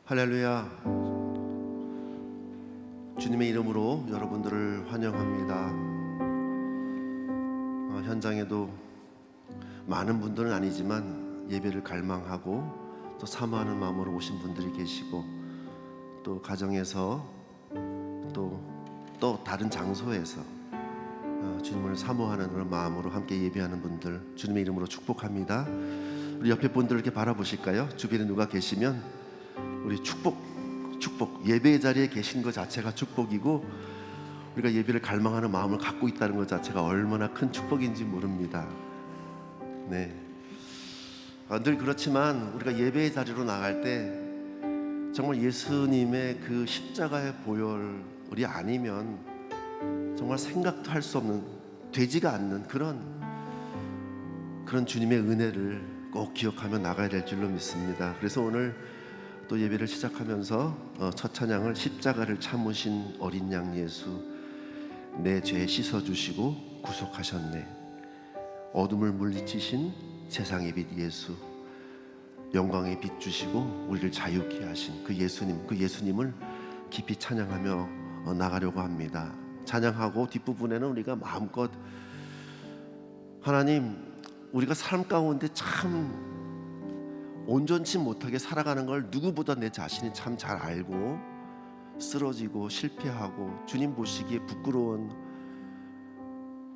할렐루야. 주님의 이름으로 여러분들을 환영합니다. 현장에도 많은 분들은 아니지만 예배를 갈망하고 또 사모하는 마음으로 오신 분들이 계시고, 또 가정에서 또 다른 장소에서 주님을 사모하는 그런 마음으로 함께 예배하는 분들 주님의 이름으로 축복합니다. 우리 옆에 분들 이렇게 바라보실까요? 주변에 누가 계시면 우리 축복 예배의 자리에 계신 것 자체가 축복이고, 우리가 예배를 갈망하는 마음을 갖고 있다는 것 자체가 얼마나 큰 축복인지 모릅니다. 네. 늘 그렇지만 우리가 예배의 자리로 나갈 때 정말 예수님의 그 십자가의 보혈이 아니면 정말 생각도 할 수 없는, 되지가 않는 그런 주님의 은혜를 꼭 기억하며 나가야 될 줄로 믿습니다. 그래서 오늘 또 예배를 시작하면서 첫 찬양을 십자가를 참으신 어린 양 예수, 내 죄 씻어주시고 구속하셨네, 어둠을 물리치신 세상의 빛 예수, 영광의 빛 주시고 우리를 자유케 하신 그 예수님을 깊이 찬양하며 나가려고 합니다. 찬양하고 뒷부분에는 우리가 마음껏 하나님, 우리가 삶 가운데 참 온전치 못하게 살아가는 걸 누구보다 내 자신이 참 잘 알고, 쓰러지고 실패하고 주님 보시기에 부끄러운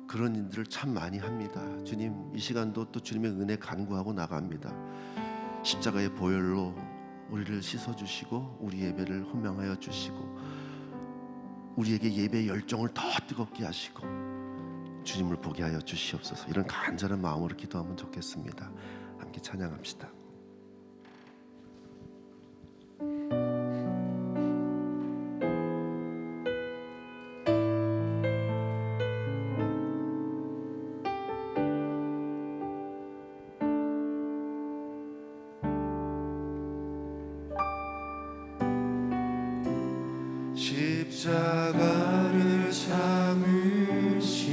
그런 일들을 참 많이 합니다. 주님, 이 시간도 또 주님의 은혜 간구하고 나갑니다. 십자가의 보혈로 우리를 씻어주시고 우리 예배를 호명하여 주시고 우리에게 예배의 열정을 더 뜨겁게 하시고 주님을 보게 하여 주시옵소서. 이런 간절한 마음으로 기도하면 좋겠습니다. 함께 찬양합시다. 십자가를 참으신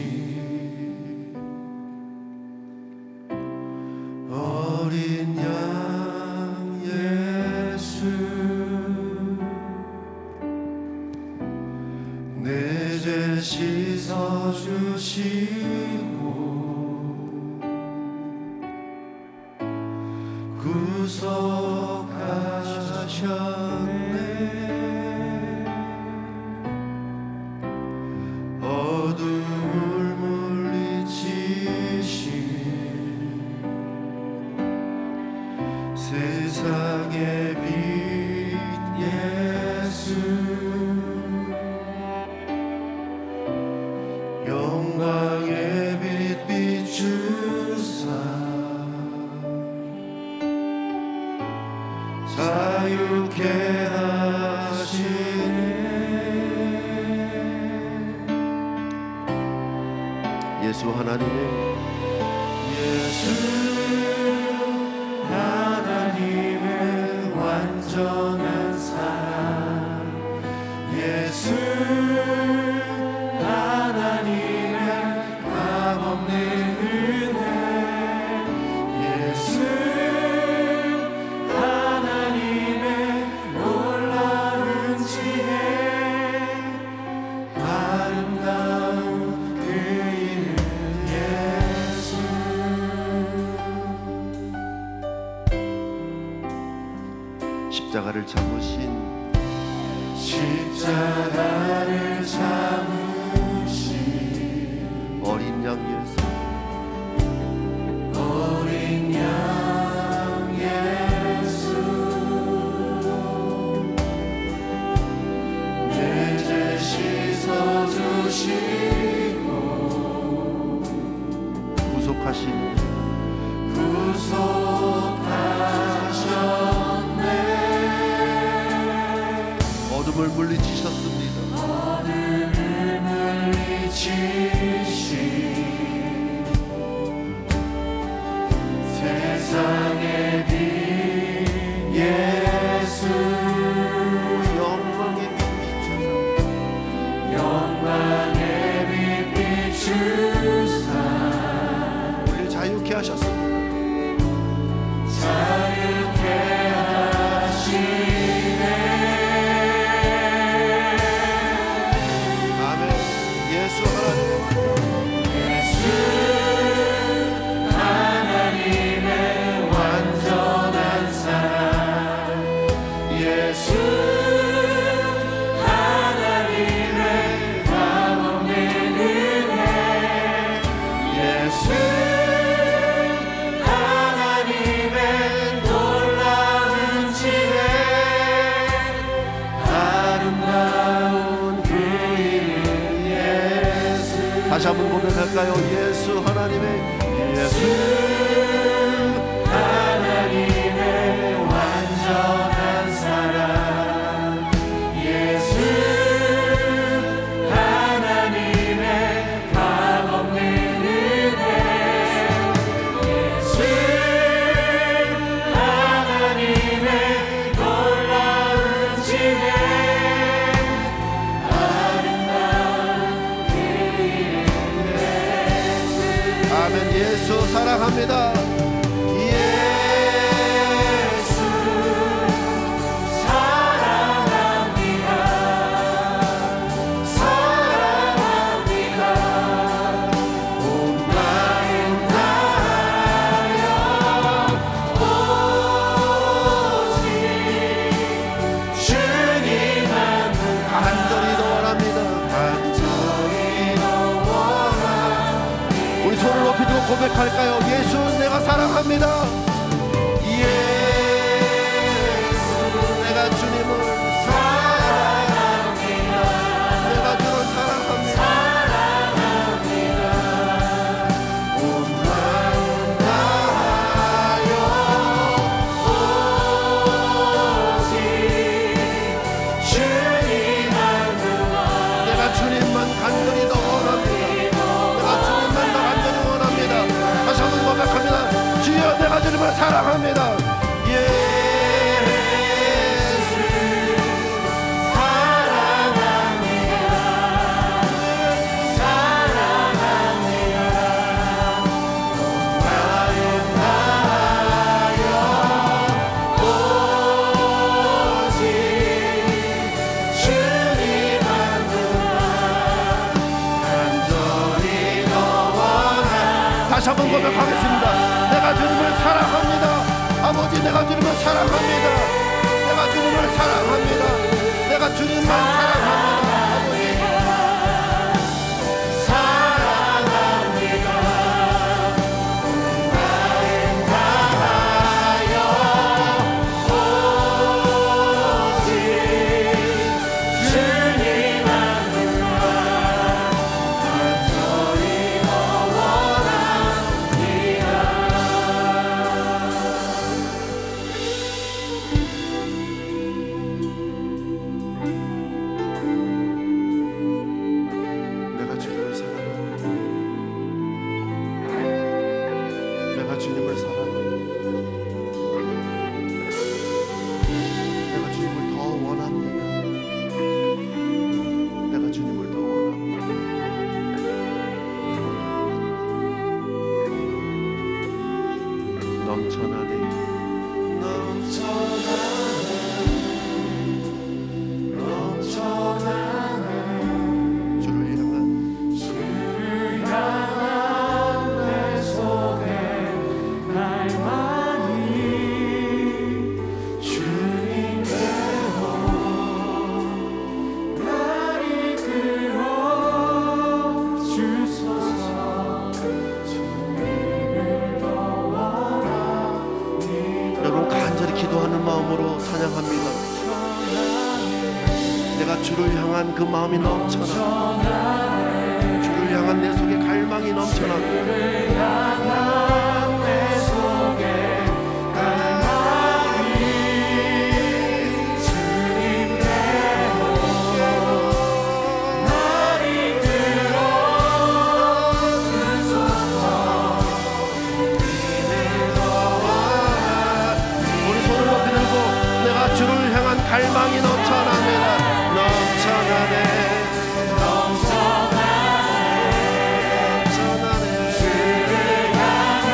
어린 양 예수, 내 죄 씻어주시고 구속하셨네, 어둠을 물리치신 세상의 빛 예수, 영광의 빛 비추사 자유케 하시네. 예수 하나님의 완전한 사랑, 예수 하나님의 값없는 은혜, 예수 하나님의 놀라운 지혜, 아름다운 그 이름 예수. 십자가를 참으신 어린 양 예수, 어린 양 예수, 내 죄 씻어주시고 구속하신 구속하셨네, 어둠을 물리치셨습니다. 어둠을 물리치신 세상 고백할까요? 예수 하나님의 예수 하나님의 완전한 사랑 예수 하나님의 값없는 은혜 예수 하나님의 놀라운 지혜 아름다운 그 이름 아멘. 예수 사랑합니다. 예수 사랑합니다 사랑합니다 온 마음 다하여 오직 주님만 간절히 더 원합니다. 간절히 더 원합니다 우리 손을 높이 들고 고백할까요? 예수 내가 사랑합니다. 예수 내가 주님을 사랑합니다 내가 주를 사랑합니다. 사랑합니다 온 마음 다하여 오직 주님만 내가 주님만 간절히 더 원합니다. 내가 주님만 더 간절히 원합니다. 다시 한번 고백합니다. 주여 내가 주님을 사랑합니다. 예수 다시 한번 고백하겠습니다. 내가 주님을 사랑합니다. 아버지 내가 주님을 사랑합니다. 내가 주님을 사랑합니다. 내가 주님만 사랑합니다. 아버지 사랑합니다 마음 다하여 오직 주님만 간절히 더 원합니다 내가 주님을 사랑합니다. 내가 주님을 사랑합니다. 내가 주님을 더 원합니다. 내가 주님을 더 원합니다. 넘쳐나네 주를 향한 내 속에 갈망이 주님께로 날 이끌어 주소서 주님을 더 원합니다 여러분 간절히 기도하는 마음으로 찬양합니다. 내가 주를 향한 그 마음이 넘쳐나 주를 향한 내 속에 갈망이 넘쳐나 주를 향한 내 속에 갈망이 주님께로 날 이끌어 주소서 우리 손을 높이 들고 내가 주를 향한 갈망이 넘쳐납니다. 넘쳐나네 넘쳐나네 주를 향한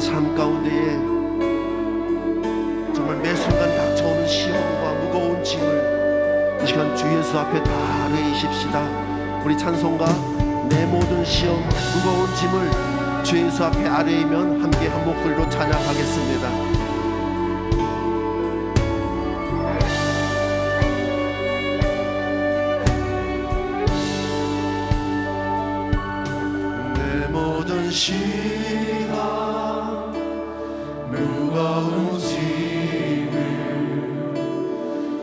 삶 가운데에 정말 매 순간 닥쳐오는 시험과 무거운 짐을 이 시간 주 예수 앞에 다 아뢰이십시다. 우리 찬송가 내 모든 시험 무거운 짐을 주 예수 앞에 아뢰이면 함께 한 목소리로 찬양하겠습니다. 내 모든 시험 무거운 짐을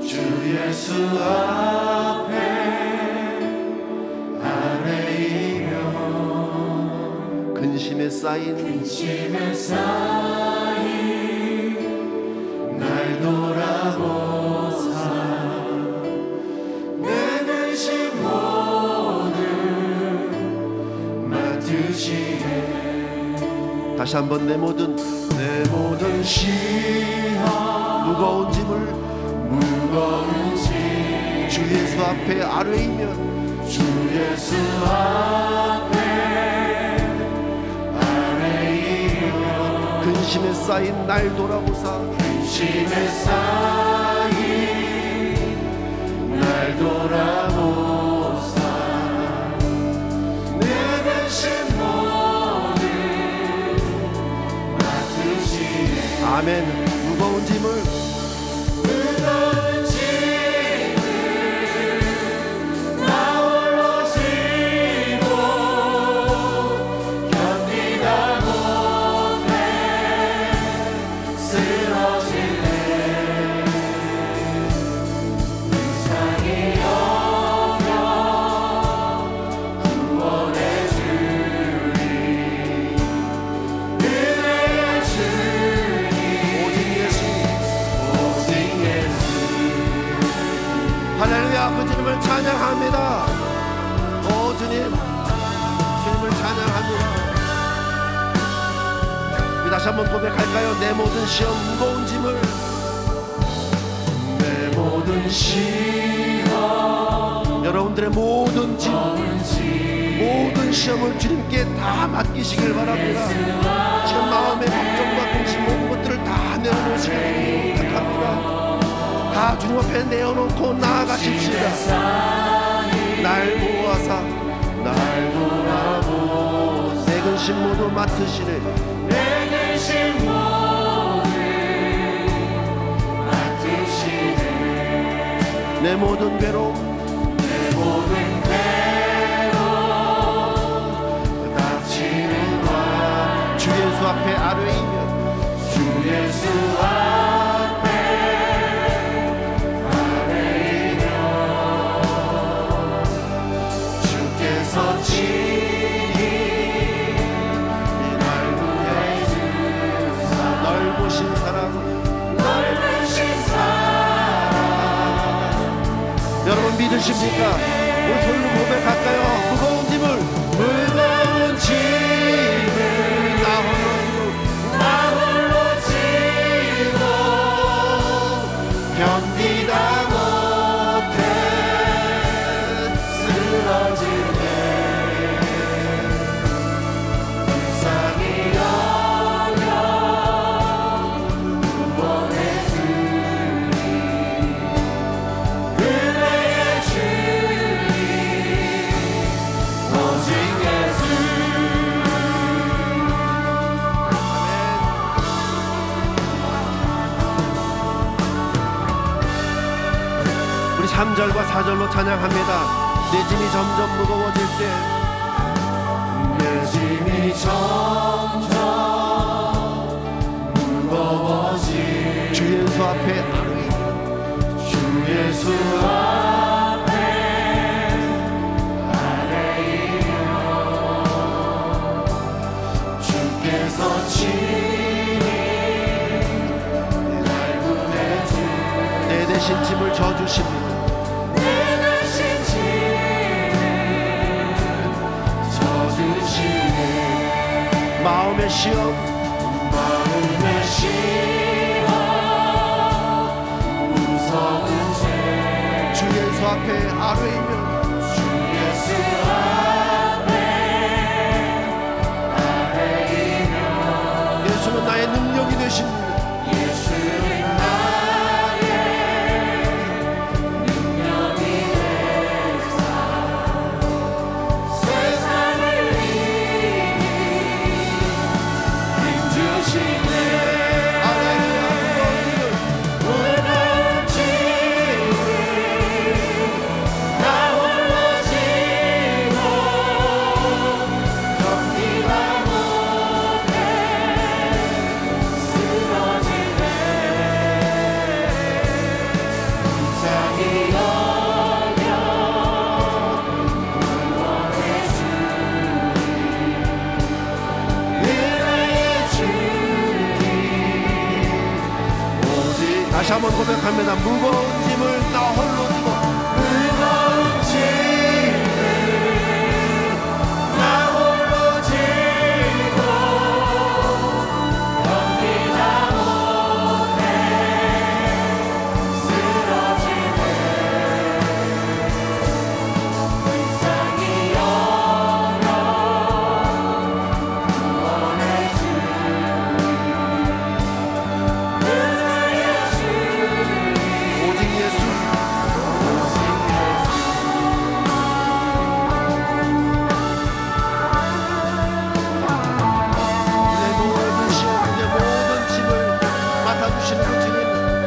주 예수 앞에 아뢰이며 근심에 쌓인 날 돌아보사 내 근심 모두 맡으시네. 다시 한번 내 모든 시험 무거운 짐을 주 예수 앞에 아뢰이면 주 예수 앞에 아뢰이며 근심에 쌓인 날 돌아보사 근심에 쌓인 날 돌아보사 내 근심 모두 맡으시네. 아멘. 무거운 짐을 나 홀로 지고 견디다 못해 쓰러질래. 불쌍히 여겨 구원해 주리 은혜의 주님 오직 예수 할렐루야. 그 주님을 찬양합니다. 오 주님, 주님을 찬양합니다. 우리 다시 한번 고백할까요? 내 모든 시험 무거운 짐을 내 모든 시험 여러분들의 모든 짐 모든 시험을 주님께 다 맡기시길 바랍니다. 지금 마음의 걱정과 근심 모든 것들을 다 내어놓으시길 부탁합니다. 다 주님 앞에 내어놓고 나아가십시다. 날 보아사 날 돌아보사 내 근심 모두 맡으시네. 내 근심 모두 맡으시네. 내 모든 괴로움 닥치는 와 주 예수 앞에 아뢰이며 주 예수 앞에 주께서 친히 날 구해주사 넓으신 사랑 여러분 믿으십니까? 우리 손으로 고백할까요? 무거운 짐을 나 홀로 지고 견디다 못해 쓰러질래. 불쌍히 여겨 구원해 주리 은혜의 주님 오직 예수. 우리 3절과 4절로 찬양합니다. 내 짐이 점점 무거워질 때 내 짐이 점점 무거워질 주 예수 앞에 아뢰이며 주 예수 앞에 아뢰이며 주께서 친히 날 구해주 내 대신 짐을 져주십니다. 마음의 시험 무서운 죄 주 예수 앞에 아뢰이며 주 예수 앞에 아뢰이며 예수는 계십니다. 예수님 나의 능력이 되사 세상을 이미 힘주시네. 무거운 짐을 나 홀로 지고 견디다 못해 쓰러지네. 이상이 어려 구원해 주리 은혜의 주님 오직 다시 한번 고백합니다. 무거운 짐을 나 홀로 지고 무거운 짐을 나 홀로 지고 견디다 못해 쓰러지네. 이상이 어려 구원해 주리 은혜의 주님 오직 예수. 내 모든 시험, 내 모든 짐을 맡아주시는 그 주님,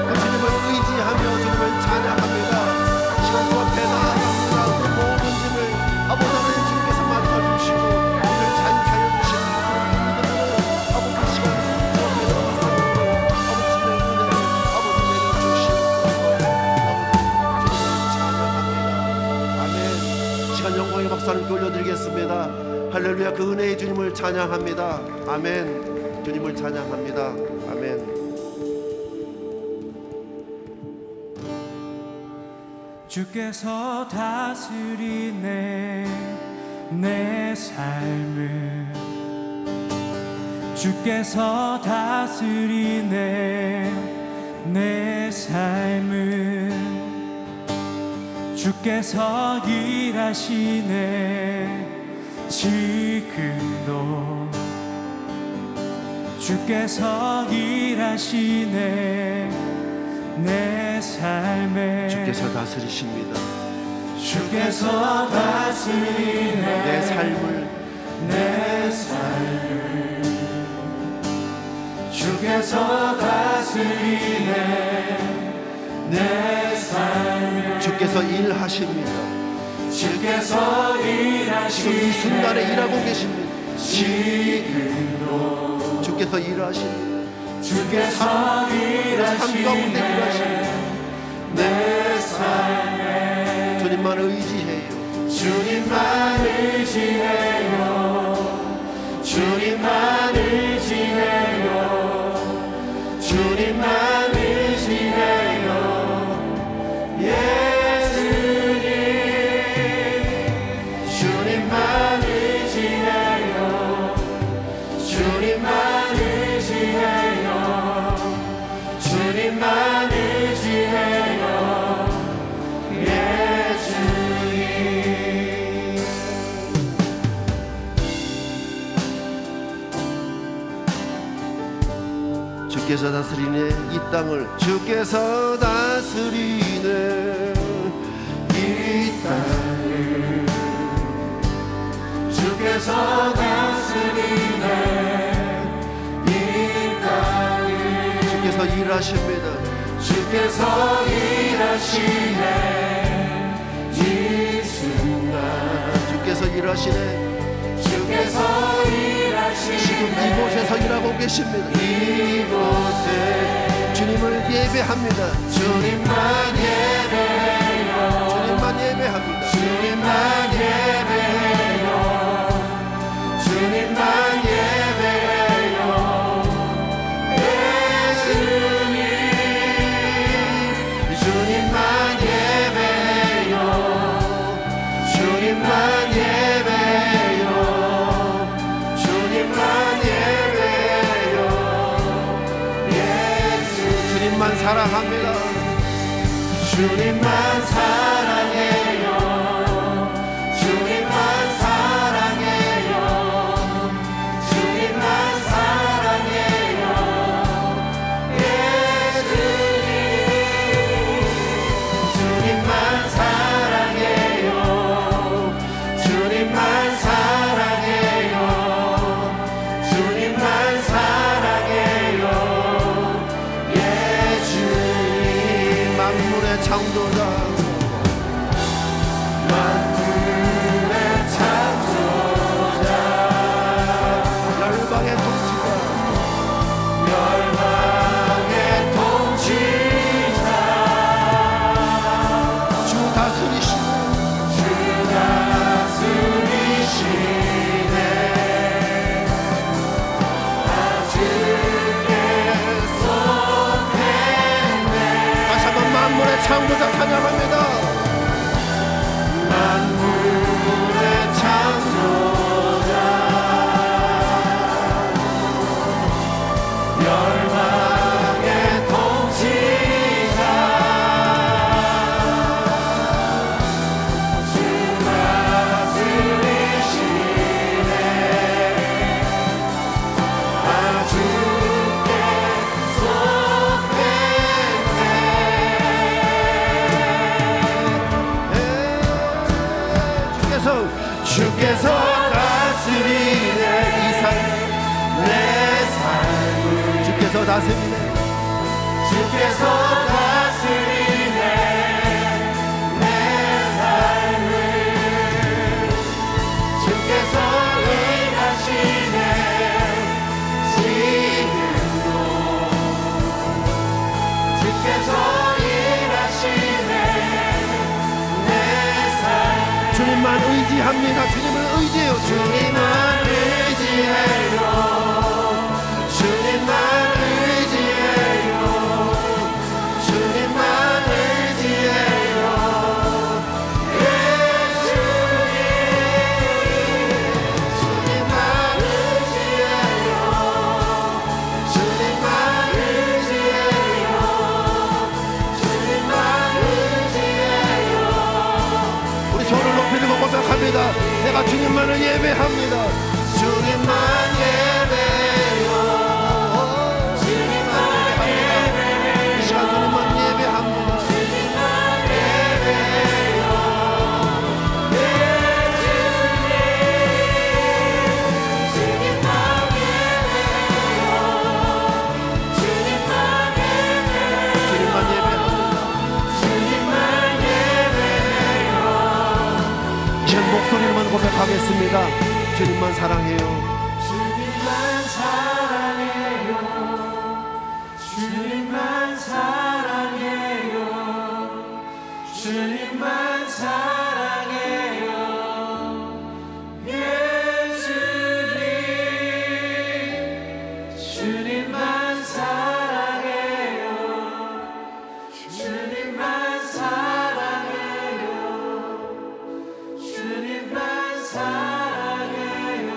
그 주님을 의지하며 주님을 찬양합니다. 시간 동안 배달합니다. 그 모든 짐을 아버지 하나님 주님께서 맡아주시고 우리를 자유하여 주시는 그 믿음으로 아버지 시간 주님께 나왔습니다. 아버지 주님의 은혜를 아버지 내려주시옵소서. 아버지 주님을 찬양합니다. 아멘. 시간 영광의 박수 하나님께 올려드리겠습니다. 할렐루야. 그 은혜의 주님을 찬양합니다. 아멘. 주님을 찬양합니다. 아멘. 주께서 다스리네 내 삶을 주께서 다스리네 내 삶을 주께서 일하시네 지금도 주께서 일하시네 내 삶에 주께서 다스리십니다. 주께서 다스리네 내 삶을 내 삶을 주께서 다스리네 내 삶을 주께서 일하십니다. 주께서 일하시네 지금 이 순간에 일하고 계십니다. 지금도 주께서 일하십니다. 주께서 삶 가운데 일하시네 일하십니다. 내 삶에 주님만 의지해요. 주님만 의지해요 주님만 의지해요 주님만 의지해요 예수님 주님만 의지해요 주님만 의지해요 주님만 의지해요 예수님 주께서 다스리네 이 땅을 주께서 다스리네 이 땅을 주께서 다스리네 이 땅을 주께서 일하십니다. 주께서 일하시네 이 순간 주께서 일하시네. 주께서 일하시네 지금 이곳에서 일하고 계십니다. 이곳에 주님을 예배합니다. 주님만 예배해요 주님만 예배합니다. 주님만 예배해요 주님만 예배해요 예수님 주님만 예배해요 주님만 예배해요 주님만 예배해요 예수 주님만 사랑합니다. 주님만 사랑해요 주님만 사랑해요 주님만 사랑해요 찬양합니다. 만물의 창조자 열방의 통치자 주 다스리시네 나 주께 주께서 다스리네 이 삶 내 삶을 주께서 다스리네. 주께서 다스리네 내 삶을 주께서 일하시네 지금도 주께서 일하시네 내 삶 주님만 의지합니다. 주님을 의지해요. 주님만 의지해요 주님만 의지해요 주님만 의지해요 예수님 주님만 의지해요 주님만 의지해요 주님만 의지해요 우리 손을 높이는 것 고백합니다. 내가 주님만을 예배합니다. 주님만 예배요 주님만 예배요 이 시간 주님만 예배합니다. 주님만 예배요 예수님 주님만 예배요 주님만 예배요 주님만 예배합니다. 주님만 예배요 제 목소리로만 고백하겠습니다. 주님만 사랑해요. 주님만 사랑해요 주님만 사랑해요 주님만 사랑해요 예수님 주님만 사랑해요 주님만 사랑해요 주님만 사랑해요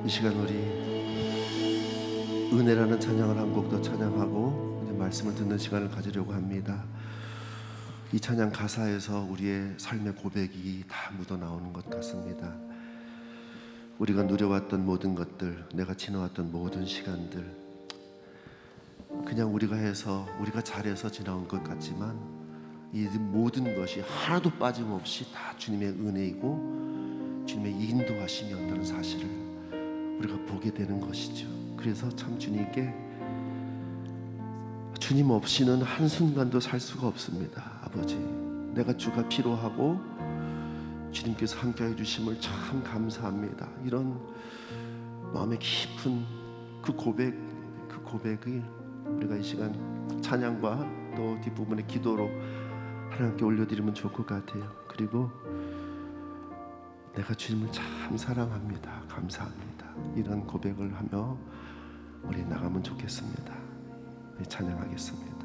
이 시간 우리 은혜라는 찬양을 한 곡 더 찬양하고 이제 말씀을 듣는 시간을 가지려고 합니다. 이 찬양 가사에서 우리의 삶의 고백이 다 묻어 나오는 것 같습니다. 우리가 누려왔던 모든 것들, 내가 지나왔던 모든 시간들, 그냥 우리가 잘해서 지나온 것 같지만 이 모든 것이 하나도 빠짐없이 다 주님의 은혜이고 주님의 인도하심이었다는 사실을 우리가 보게 되는 것이죠. 그래서 참 주님께 주님 없이는 한순간도 살 수가 없습니다. 아버지, 내가 주가 필요하고 주님께서 함께해 주심을 참 감사합니다. 이런 마음의 깊은 그 고백이 우리가 이 시간 찬양과 또 뒷부분의 기도로 하나님께 올려드리면 좋을 것 같아요. 그리고 내가 주님을 참 사랑합니다. 감사합니다. 이런 고백을 하며 우리 나가면 좋겠습니다. 찬양하겠습니다.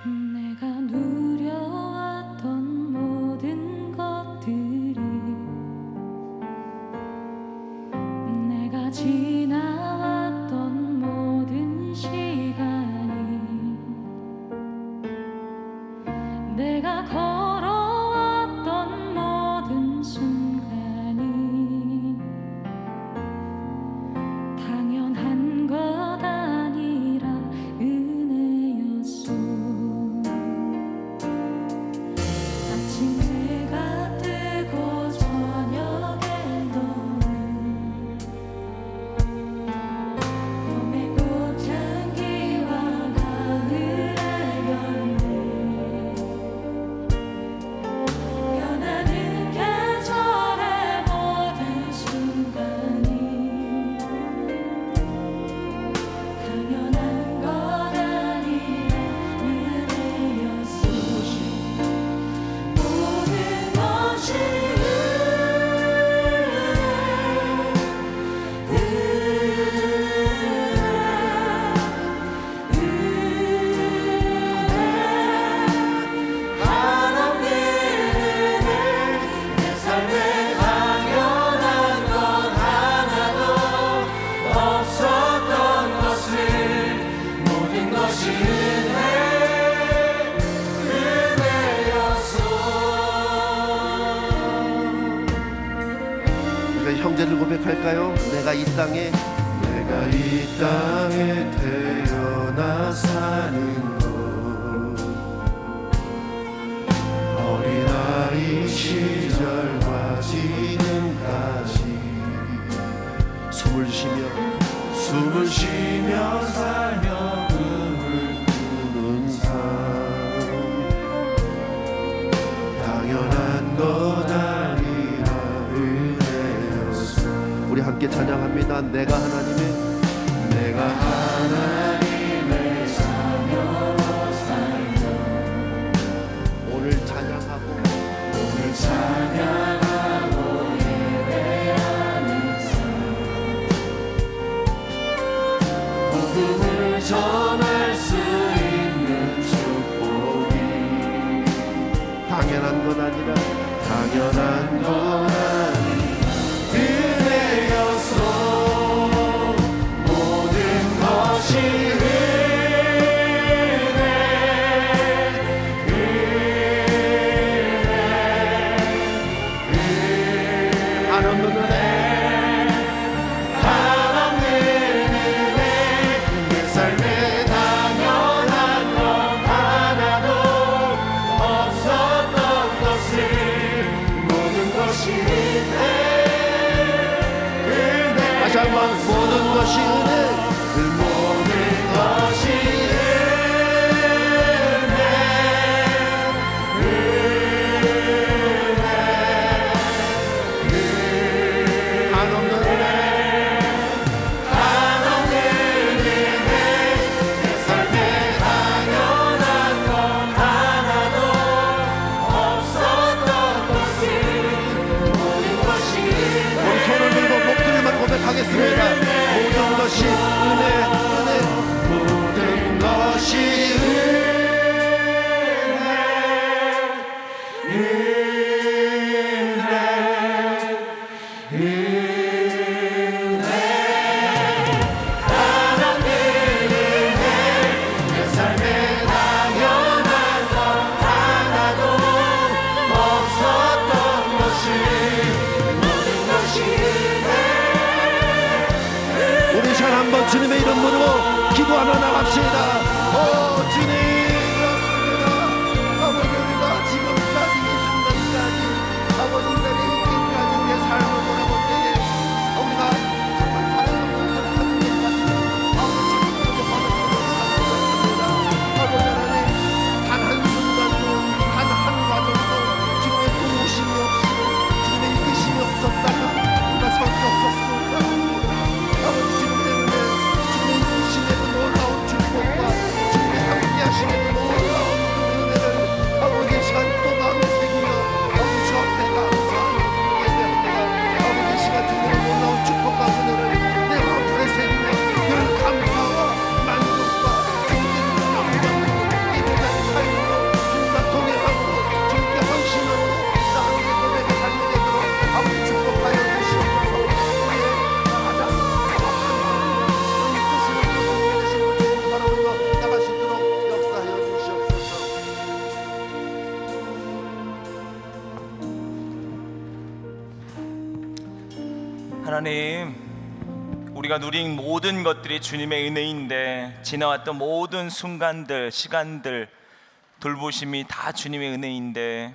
내가 누려왔던 모든 것들이 내가 지나왔던 모든 시간이 내가 걸어왔던 모든 순간이 당연한 것 아니라 은혜였소. 아침 해가 뜨고 저녁에 너는 형제를 고백할까요? 내가 이 땅에 태어나 사는 것 어린아이 시절과 지금까지 숨을 쉬며 살며 꿈을 꾸는 삶 당연한 것 아니라 은혜였어. 우리 함께 찬양합니다. 내가 하나님의 자녀로 살며 오늘 찬양하고 예배하는 삶 복음을 전할 수 있는 축복이 당연한 건 아니라 당연한 건 아니라 은혜였어. 모든 것이 한없는 은혜 내 삶에 당연한 것 하나도 없었던 것을 모든 것이 은혜 다시 한번 모든 것이 은혜 그 모든 것이 한없는 은혜 내 삶에 당연한 것 하나도 없었던 것을 모든 것이 우리 손을 들고 목소리만 고백하겠습니다. 모든 것이 은혜 모든 것이 내 삶에 당연한 것 하나도 없었던 것을 모든 것이 우리 잘 한번 주님의 이름 부르고 기도하며 나갑시다. 오 주님 그렇습니다. 아버지 우리가 지금까지 이 순간까지 아버지 우리의 인생까지 우리의 삶을 돌아볼 때에 우리가 정말 잘해서 무엇을 하는 것 같은 아버지 참으로 받았음을 찾습니다. 아버지 하나님 단 한 순간도 단 한 과정도 주님의 도우심이 없이 주님의 이끄심이 없었다면 우리가 설 수 없었습니다. 아버지 지금 때문에 주님의 이끄심의 그 놀라운 축복과 주님의 함께하심의 그 놀라운 은혜를 아버지 이 시간 또 마음에 새기며 아버지 주 앞에 감사하며 예배할 때가 아버지 이 시간 주님의 놀라운 축복과 은혜를 내 마음에 새기며 늘 감사와 만족과 주님의 영광으로 이 모든 삶으로 주님과 동행함으로 주님께 헌신함으로 나의 고백의 삶이 되도록 아버지 축복하여 주시옵소서. 우리의 가장 정확한 주님 뜻으로 준비되신 것 주님 바라보며 나갈 수 있도록 역사하여 주시옵소서. 하나님, 우리가 누린 모든 것들이 주님의 은혜인데 지나왔던 모든 순간들, 시간들, 돌보심이 다 주님의 은혜인데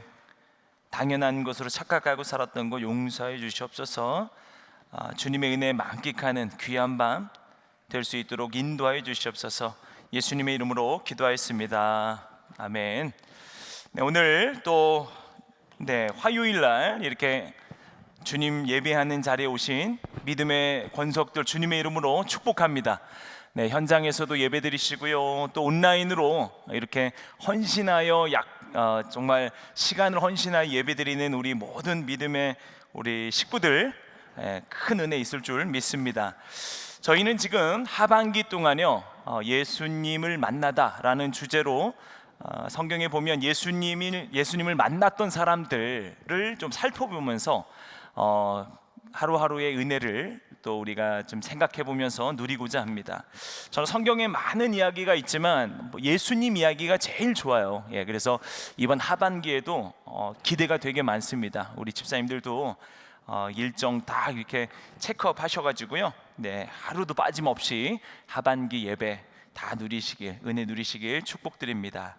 당연한 것으로 착각하고 살았던 거 용서해 주시옵소서. 주님의 은혜에 만끽하는 귀한 밤 될 수 있도록 인도하여 주시옵소서. 예수님의 이름으로 기도하였습니다. 아멘. 네, 오늘 또 화요일 날 이렇게 주님 예배하는 자리에 오신 믿음의 권속들 주님의 이름으로 축복합니다. 네, 현장에서도 예배드리시고요, 또 온라인으로 이렇게 헌신하여 정말 시간을 헌신하여 예배드리는 우리 모든 믿음의 우리 식구들 큰 은혜 있을 줄 믿습니다. 저희는 지금 하반기 동안요 예수님을 만나다라는 주제로 성경에 보면 예수님을 만났던 사람들을 좀 살펴보면서 하루하루의 은혜를 또 우리가 좀 생각해 보면서 누리고자 합니다. 저는 성경에 많은 이야기가 있지만 예수님 이야기가 제일 좋아요. 그래서 이번 하반기에도 기대가 되게 많습니다. 우리 집사님들도 일정 다 이렇게 체크업 하셔가지고요. 네, 하루도 빠짐없이 하반기 예배 다 누리시길, 은혜 누리시길 축복드립니다.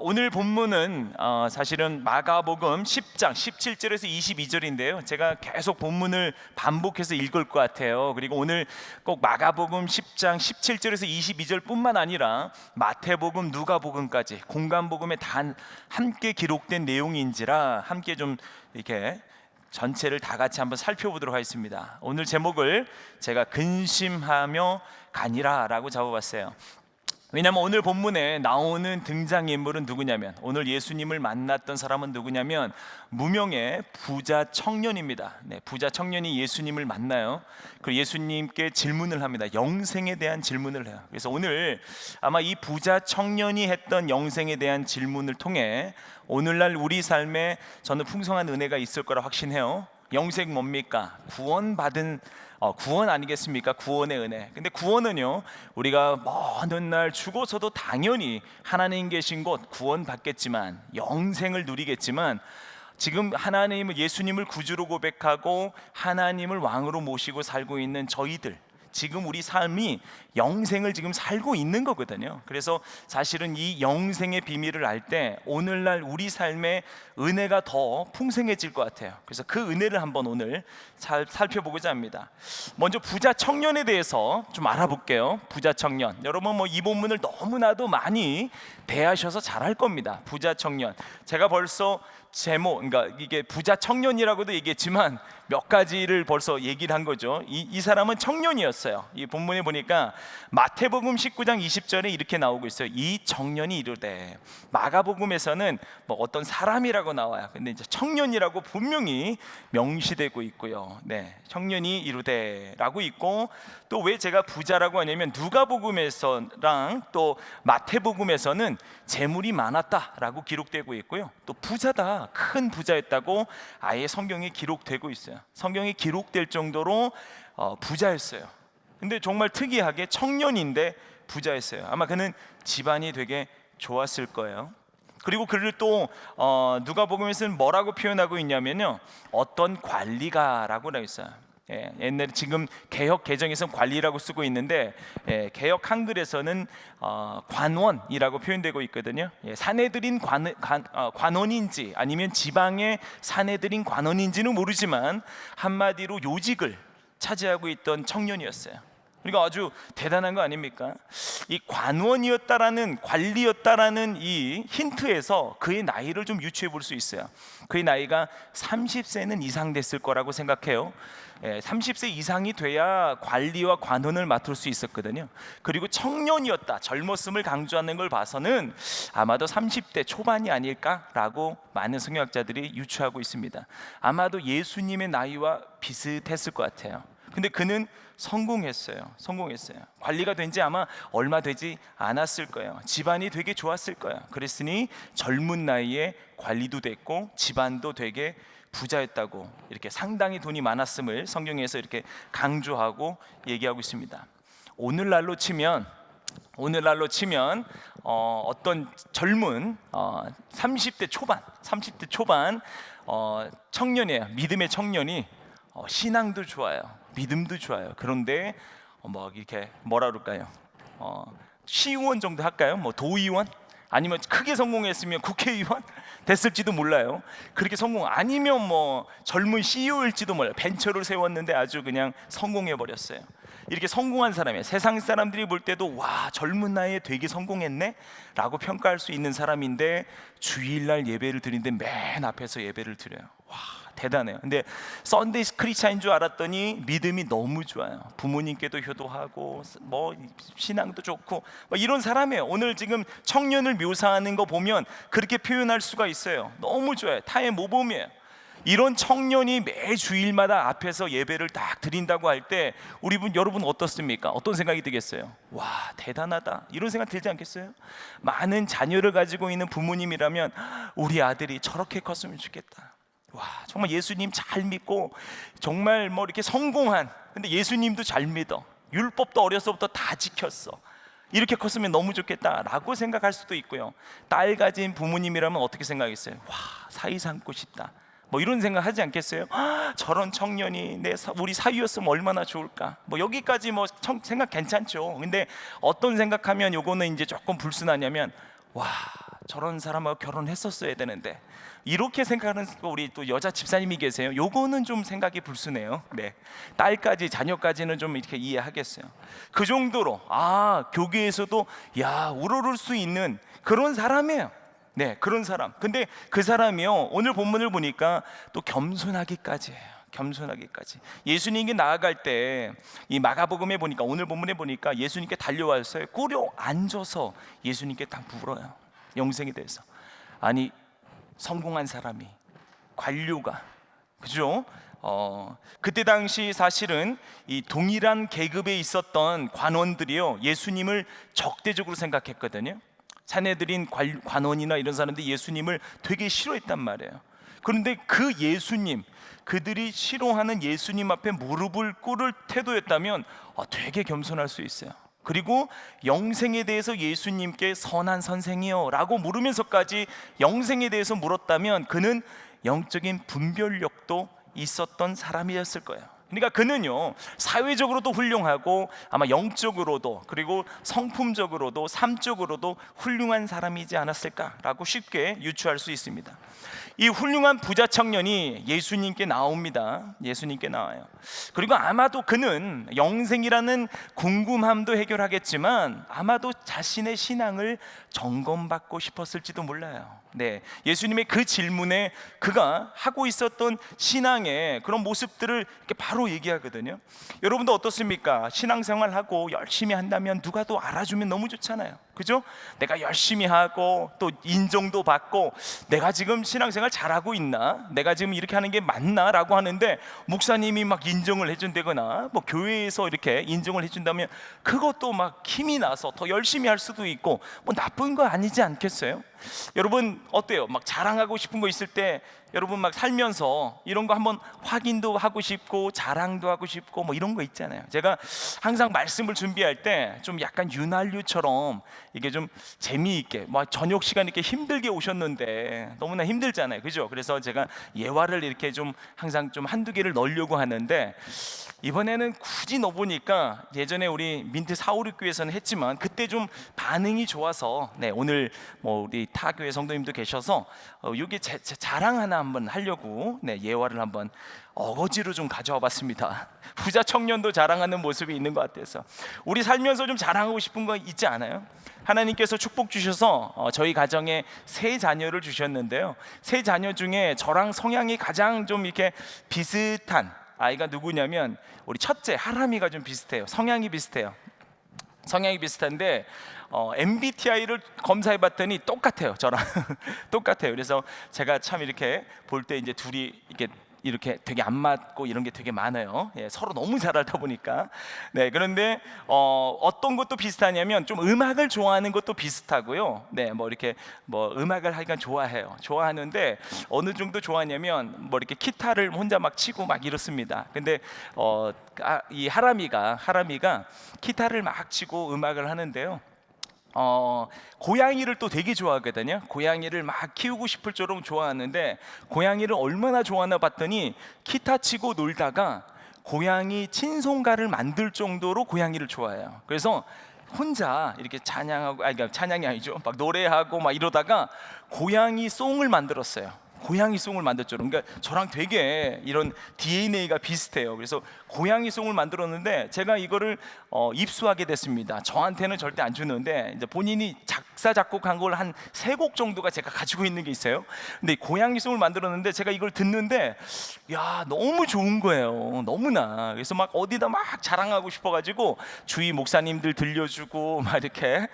오늘 본문은 사실은 마가복음 10장 17절에서 22절인데요. 제가 계속 본문을 반복해서 읽을 것 같아요. 그리고 오늘 꼭 마가복음 10장 17절에서 22절뿐만 아니라 마태복음, 누가복음까지 공간복음에 다 함께 기록된 내용인지라 함께 좀 이렇게 전체를 다 같이 한번 살펴보도록 하겠습니다. 오늘 제목을 제가 근심하며 가니라라고 잡아봤어요. 왜냐하면 오늘 본문에 나오는 등장인물은 누구냐면, 오늘 예수님을 만났던 사람은 누구냐면 무명의 부자 청년입니다. 네, 부자 청년이 예수님을 만나요. 그리고 예수님께 질문을 합니다. 영생에 대한 질문을 해요. 그래서 오늘 아마 이 부자 청년이 했던 영생에 대한 질문을 통해 오늘날 우리 삶에 저는 풍성한 은혜가 있을 거라 확신해요. 영생 뭡니까? 구원받은 구원 아니겠습니까? 구원의 은혜. 근데 구원은요, 우리가 먼 날 죽어서도 당연히 하나님 계신 곳 구원받겠지만, 영생을 누리겠지만, 지금 하나님을, 예수님을 구주로 고백하고 하나님을 왕으로 모시고 살고 있는 저희들, 지금 우리 삶이 영생을 지금 살고 있는 거거든요. 그래서 사실은 이 영생의 비밀을 알 때 오늘날 우리 삶의 은혜가 더 풍성해질 것 같아요. 그래서 그 은혜를 한번 오늘 살펴보고자 합니다. 먼저 부자 청년에 대해서 좀 알아볼게요. 부자 청년, 여러분 이 본문을 너무나도 많이 대하셔서 잘할 겁니다. 부자 청년, 제가 벌써 제목, 그러니까 이게 부자 청년이라고도 얘기했지만 몇 가지를 벌써 얘기를 한 거죠. 이 사람은 청년이었어요. 이 본문에 보니까 마태복음 19장 20절에 이렇게 나오고 있어요. 이 청년이 이르되, 마가복음에서는 어떤 사람이라고 나와요. 근데 이제 청년이라고 분명히 명시되고 있고요. 네, 청년이 이르되라고 있고, 또 왜 제가 부자라고 하냐면 누가복음에서랑 또 마태복음에서는 재물이 많았다라고 기록되고 있고요. 또 부자다, 큰 부자였다고 아예 성경에 기록되고 있어요. 성경에 기록될 정도로 부자였어요. 근데 정말 특이하게 청년인데 부자였어요. 아마 그는 집안이 되게 좋았을 거예요. 그리고 그를 또 누가복음에서는 뭐라고 표현하고 있냐면요, 어떤 관리가라고 되어 있어요. 옛날에, 지금 개혁 개정에서는 관리라고 쓰고 있는데 개혁 한글에서는 관원이라고 표현되고 있거든요. 사내들인 관원인지 아니면 지방의 사내들인 관원인지는 모르지만 한마디로 요직을 차지하고 있던 청년이었어요. 그러니까 아주 대단한 거 아닙니까? 이 관원이었다라는, 관리였다라는 이 힌트에서 그의 나이를 좀 유추해 볼 수 있어요. 그의 나이가 30세는 이상 됐을 거라고 생각해요. 30세 이상이 돼야 관리와 관원을 맡을 수 있었거든요. 그리고 청년이었다, 젊었음을 강조하는 걸 봐서는 아마도 30대 초반이 아닐까라고 많은 성경학자들이 유추하고 있습니다. 아마도 예수님의 나이와 비슷했을 것 같아요. 근데 그는 성공했어요. 관리가 된 지 아마 얼마 되지 않았을 거예요. 집안이 되게 좋았을 거예요. 그랬으니 젊은 나이에 관리도 됐고 집안도 되게 부자였다고, 이렇게 상당히 돈이 많았음을 성경에서 이렇게 강조하고 얘기하고 있습니다. 오늘날로 치면 어떤 젊은 30대 초반 청년이에요. 믿음의 청년이 신앙도 좋아요, 믿음도 좋아요. 그런데 이렇게 뭐라 그럴까요? 시의원 정도 할까요? 도의원? 아니면 크게 성공했으면 국회의원 됐을지도 몰라요. 그렇게 성공 아니면 젊은 CEO일지도 몰라요. 벤처를 세웠는데 아주 그냥 성공해 버렸어요. 이렇게 성공한 사람이에요. 세상 사람들이 볼 때도 와, 젊은 나이에 되게 성공했네 라고 평가할 수 있는 사람인데 주일날 예배를 드리는데 맨 앞에서 예배를 드려요. 와, 대단해요. 근데 썬데이 크리스찬인 줄 알았더니 믿음이 너무 좋아요. 부모님께도 효도하고 신앙도 좋고 이런 사람이에요. 오늘 지금 청년을 묘사하는 거 보면 그렇게 표현할 수가 있어요. 너무 좋아요. 타의 모범이에요. 이런 청년이 매 주일마다 앞에서 예배를 딱 드린다고 할 때 여러분 어떻습니까? 어떤 생각이 들겠어요? 와, 대단하다, 이런 생각 들지 않겠어요? 많은 자녀를 가지고 있는 부모님이라면 우리 아들이 저렇게 컸으면 좋겠다. 와, 정말 예수님 잘 믿고 정말 이렇게 성공한, 근데 예수님도 잘 믿어, 율법도 어려서부터 다 지켰어, 이렇게 컸으면 너무 좋겠다라고 생각할 수도 있고요. 딸 가진 부모님이라면 어떻게 생각했어요? 와, 사위 삼고 싶다, 뭐 이런 생각 하지 않겠어요? 저런 청년이 우리 사위였으면 얼마나 좋을까? 뭐 여기까지 뭐 생각 괜찮죠. 근데 어떤 생각하면 요거는 이제 조금 불순하냐면, 와, 저런 사람하고 결혼했었어야 되는데, 이렇게 생각하는 우리 또 여자 집사님이 계세요. 요거는 좀 생각이 불순해요. 네, 딸까지 자녀까지는 좀 이렇게 이해하겠어요. 그 정도로 교계에서도 우러를 수 있는 그런 사람이에요. 네, 그런 사람. 근데 그 사람이요, 오늘 본문을 보니까 또 겸손하기까지 해요. 겸손하기까지. 예수님께 나아갈 때 이 마가복음에 보니까, 오늘 본문에 보니까 예수님께 달려와서 꿇어 앉아서 예수님께 딱 물어요. 영생에 대해서. 아니, 성공한 사람이, 관료가, 그죠? 그때 당시 사실은 이 동일한 계급에 있었던 관원들이요, 예수님을 적대적으로 생각했거든요. 자네들인 관원이나 이런 사람들이 예수님을 되게 싫어했단 말이에요. 그런데 그 예수님, 그들이 싫어하는 예수님 앞에 무릎을 꿇을 태도였다면 되게 겸손할 수 있어요. 그리고 영생에 대해서 예수님께 선한 선생이요 라고 물으면서까지 영생에 대해서 물었다면 그는 영적인 분별력도 있었던 사람이었을 거예요. 그러니까 그는요, 사회적으로도 훌륭하고 아마 영적으로도, 그리고 성품적으로도, 삶적으로도 훌륭한 사람이지 않았을까라고 쉽게 유추할 수 있습니다. 이 훌륭한 부자 청년이 예수님께 나옵니다. 예수님께 나와요. 그리고 아마도 그는 영생이라는 궁금함도 해결하겠지만 아마도 자신의 신앙을 점검받고 싶었을지도 몰라요. 네, 예수님의 그 질문에 그가 하고 있었던 신앙의 그런 모습들을 이렇게 바로 얘기하거든요. 여러분도 어떻습니까? 신앙생활하고 열심히 한다면 누가 또 알아주면 너무 좋잖아요. 그죠? 내가 열심히 하고 또 인정도 받고, 내가 지금 신앙생활 잘하고 있나? 내가 지금 이렇게 하는 게 맞나? 라고 하는데 목사님이 막 인정을 해준다거나 뭐 교회에서 이렇게 인정을 해준다면 그것도 막 힘이 나서 더 열심히 할 수도 있고, 뭐 나쁜 거 아니지 않겠어요? 여러분 어때요? 막 자랑하고 싶은 거 있을 때 여러분 막 살면서 이런 거 한번 확인도 하고 싶고 자랑도 하고 싶고 뭐 이런 거 있잖아요. 제가 항상 말씀을 준비할 때 좀 약간 윤활유처럼 이게 좀 재미있게, 뭐 저녁 시간 이렇게 힘들게 오셨는데 너무나 힘들잖아요, 그죠? 그래서 제가 예화를 이렇게 좀 항상 좀 한두 개를 넣으려고 하는데, 이번에는 굳이 넣어보니까 예전에 우리 민트 456교회에서는 했지만 그때 좀 반응이 좋아서, 네, 오늘 뭐 우리 타교회 성도님도 계셔서 여기 제 자랑 하나 한번 하려고, 네, 예화를 한번 어거지로 좀 가져와 봤습니다. 부자 청년도 자랑하는 모습이 있는 것 같아서. 우리 살면서 좀 자랑하고 싶은 거 있지 않아요? 하나님께서 축복 주셔서 저희 가정에 3자녀를 주셨는데요, 3자녀 중에 저랑 성향이 가장 좀 이렇게 비슷한 아이가 누구냐면 우리 첫째 하람이가 좀 비슷해요. 성향이 비슷해요. 성향이 비슷한데 MBTI를 검사해 봤더니 똑같아요, 저랑. 똑같아요. 그래서 제가 참 이렇게 볼 때 이제 둘이 이렇게 되게 안 맞고 이런 게 되게 많아요. 예, 서로 너무 잘 알다 보니까. 네, 그런데 어떤 것도 비슷하냐면 좀 음악을 좋아하는 것도 비슷하고요. 네, 뭐 이렇게 뭐 음악을 하니까 좋아해요. 좋아하는데 어느 정도 좋아하냐면 뭐 이렇게 기타를 혼자 막 치고 막 이렇습니다. 근데 이 하람이가 기타를 막 치고 음악을 하는데요, 고양이를 또 되게 좋아하거든요. 고양이를 막 키우고 싶을 정도로 좋아하는데, 고양이를 얼마나 좋아하나 봤더니 기타 치고 놀다가 고양이 친송가를 만들 정도로 고양이를 좋아해요. 그래서 혼자 이렇게 찬양하고, 그러니까 찬양이 아니죠, 막 노래하고 막 이러다가 고양이 송을 만들었어요. 고양이 송을 만들었죠. 그러니까 저랑 되게 이런 DNA가 비슷해요. 그래서 고양이 송을 만들었는데 제가 이거를 입수하게 됐습니다. 저한테는 절대 안 주는데 이제 본인이 작사 작곡한 걸 한 3곡 정도가 제가 가지고 있는 게 있어요. 근데 고양이 송을 만들었는데 제가 이걸 듣는데 야, 너무 좋은 거예요. 너무나. 그래서 막 어디다 막 자랑하고 싶어가지고 주위 목사님들 들려주고 막 이렇게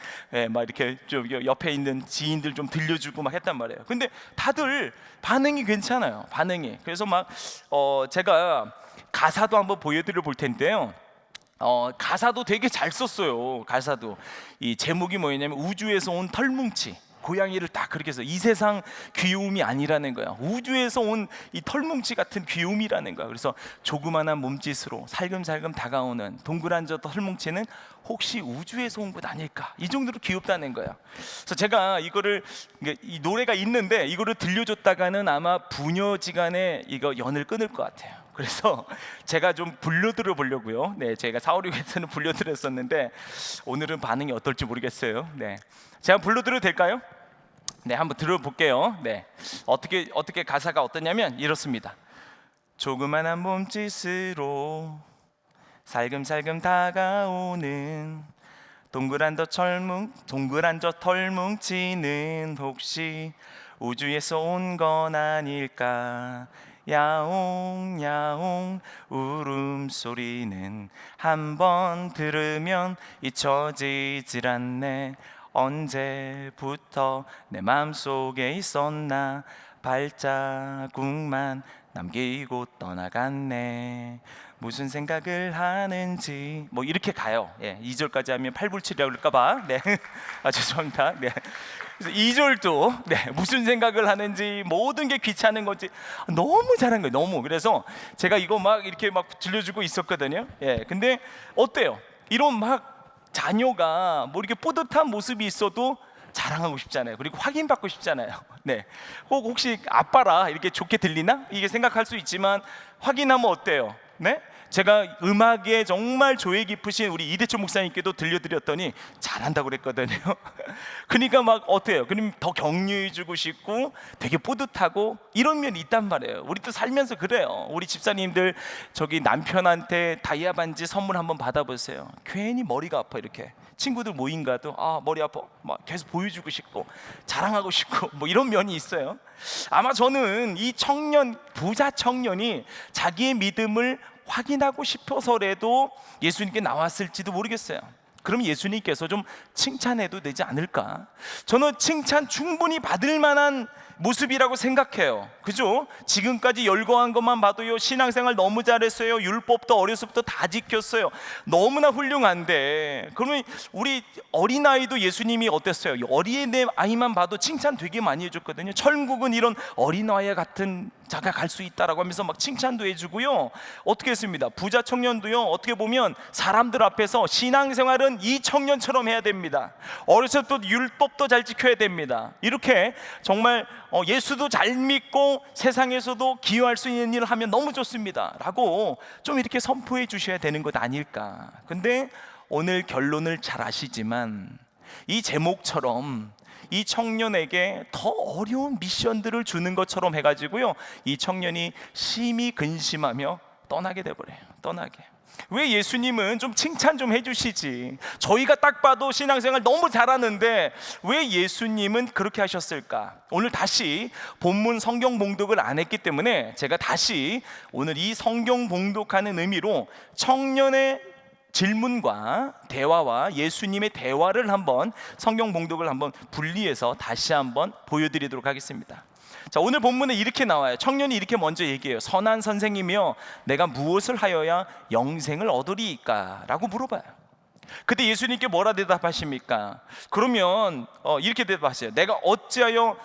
막 이렇게 좀 옆에 있는 지인들 좀 들려주고 막 했단 말이에요. 근데 다들 반응이 괜찮아요. 반응이. 그래서 막 제가 가사도 한번 보여드려 볼 텐데요. 가사도 되게 잘 썼어요. 가사도 이 제목이 뭐였냐면 우주에서 온 털뭉치. 고양이를 딱 그렇게 해서 이 세상 귀여움이 아니라는 거야. 우주에서 온 이 털뭉치 같은 귀여움이라는 거야. 그래서 조그만한 몸짓으로 살금살금 다가오는 동그란 저 털뭉치는 혹시 우주에서 온 것 아닐까, 이 정도로 귀엽다는 거야. 그래서 제가 이거를, 이 노래가 있는데 이거를 들려줬다가는 아마 부녀지간에 이거 연을 끊을 것 같아요. 그래서 제가 좀 불러드려 보려고요. 네, 제가 456에서는 불러드렸었는데 오늘은 반응이 어떨지 모르겠어요. 네, 제가 불러드려도 될까요? 네, 한번 들어볼게요. 네, 어떻게 가사가 어떠냐면 이렇습니다. 조그만한 몸짓으로 살금살금 다가오는 동그란 저 털뭉치는 혹시 우주에서 온 건 아닐까. 야옹야옹 울음소리는 한번 들으면 잊혀지질 않네. 언제부터 내 맘속에 있었나. 발자국만 남기고 떠나갔네. 무슨 생각을 하는지 뭐 이렇게 가요. 예, 2절까지 하면 팔불출이라고 그럴까봐. 네, 죄송합니다. 네. 그래서 2절도 네, 무슨 생각을 하는지 모든 게 귀찮은 건지 너무 잘한 거예요. 너무. 그래서 제가 이거 막 이렇게 막 들려주고 있었거든요. 예, 근데 어때요? 이런 막 자녀가 뭐 이렇게 뿌듯한 모습이 있어도 자랑하고 싶잖아요. 그리고 확인받고 싶잖아요. 네, 혹시 아빠라 이렇게 좋게 들리나? 이게 생각할 수 있지만 확인하면 어때요? 네? 제가 음악에 정말 조예 깊으신 우리 이대철 목사님께도 들려드렸더니 잘한다고 그랬거든요. 그러니까 막 어때요? 그럼 더 격려해주고 싶고 되게 뿌듯하고 이런 면이 있단 말이에요. 우리도 살면서 그래요. 우리 집사님들 저기 남편한테 다이아 반지 선물 한번 받아보세요. 괜히 머리가 아파. 이렇게 친구들 모임 가도 머리 아파 막 계속 보여주고 싶고 자랑하고 싶고 뭐 이런 면이 있어요. 아마 저는 이 부자 청년이 자기의 믿음을 확인하고 싶어서라도 예수님께 나왔을지도 모르겠어요. 그럼 예수님께서 좀 칭찬해도 되지 않을까? 저는 칭찬 충분히 받을 만한 모습이라고 생각해요. 그죠? 지금까지 열거한 것만 봐도요, 신앙생활 너무 잘했어요. 율법도 어려서부터 다 지켰어요. 너무나 훌륭한데, 그러면 우리 어린아이도 예수님이 어땠어요? 어린애 아이만 봐도 칭찬 되게 많이 해줬거든요. 천국은 이런 어린아이 같은 자가 갈 수 있다라고 하면서 막 칭찬도 해주고요. 어떻게 했습니다? 부자 청년도요, 어떻게 보면 사람들 앞에서 신앙생활은 이 청년처럼 해야 됩니다. 어려서 또 율법도 잘 지켜야 됩니다. 이렇게 정말 예수도 잘 믿고 세상에서도 기여할 수 있는 일을 하면 너무 좋습니다 라고 좀 이렇게 선포해 주셔야 되는 것 아닐까. 근데 오늘 결론을 잘 아시지만 이 제목처럼 이 청년에게 더 어려운 미션들을 주는 것처럼 해가지고요, 이 청년이 심히 근심하며 떠나게 돼버려요. 떠나게. 왜 예수님은 좀 칭찬 좀 해주시지? 저희가 딱 봐도 신앙생활 너무 잘하는데 왜 예수님은 그렇게 하셨을까? 오늘 다시 본문 성경 봉독을 안 했기 때문에 제가 다시 오늘 이 성경 봉독하는 의미로 청년의 질문과 대화와 예수님의 대화를 한번 성경 봉독을 한번 분리해서 다시 한번 보여드리도록 하겠습니다. 자, 오늘 본문에 이렇게 나와요. 청년이 이렇게 먼저 얘기해요. 선한 선생이며 내가 무엇을 하여야 영생을 얻으리이까? 라고 물어봐요. 그때 예수님께 뭐라 대답하십니까? 그러면 이렇게 대답하세요. 네가 어찌하여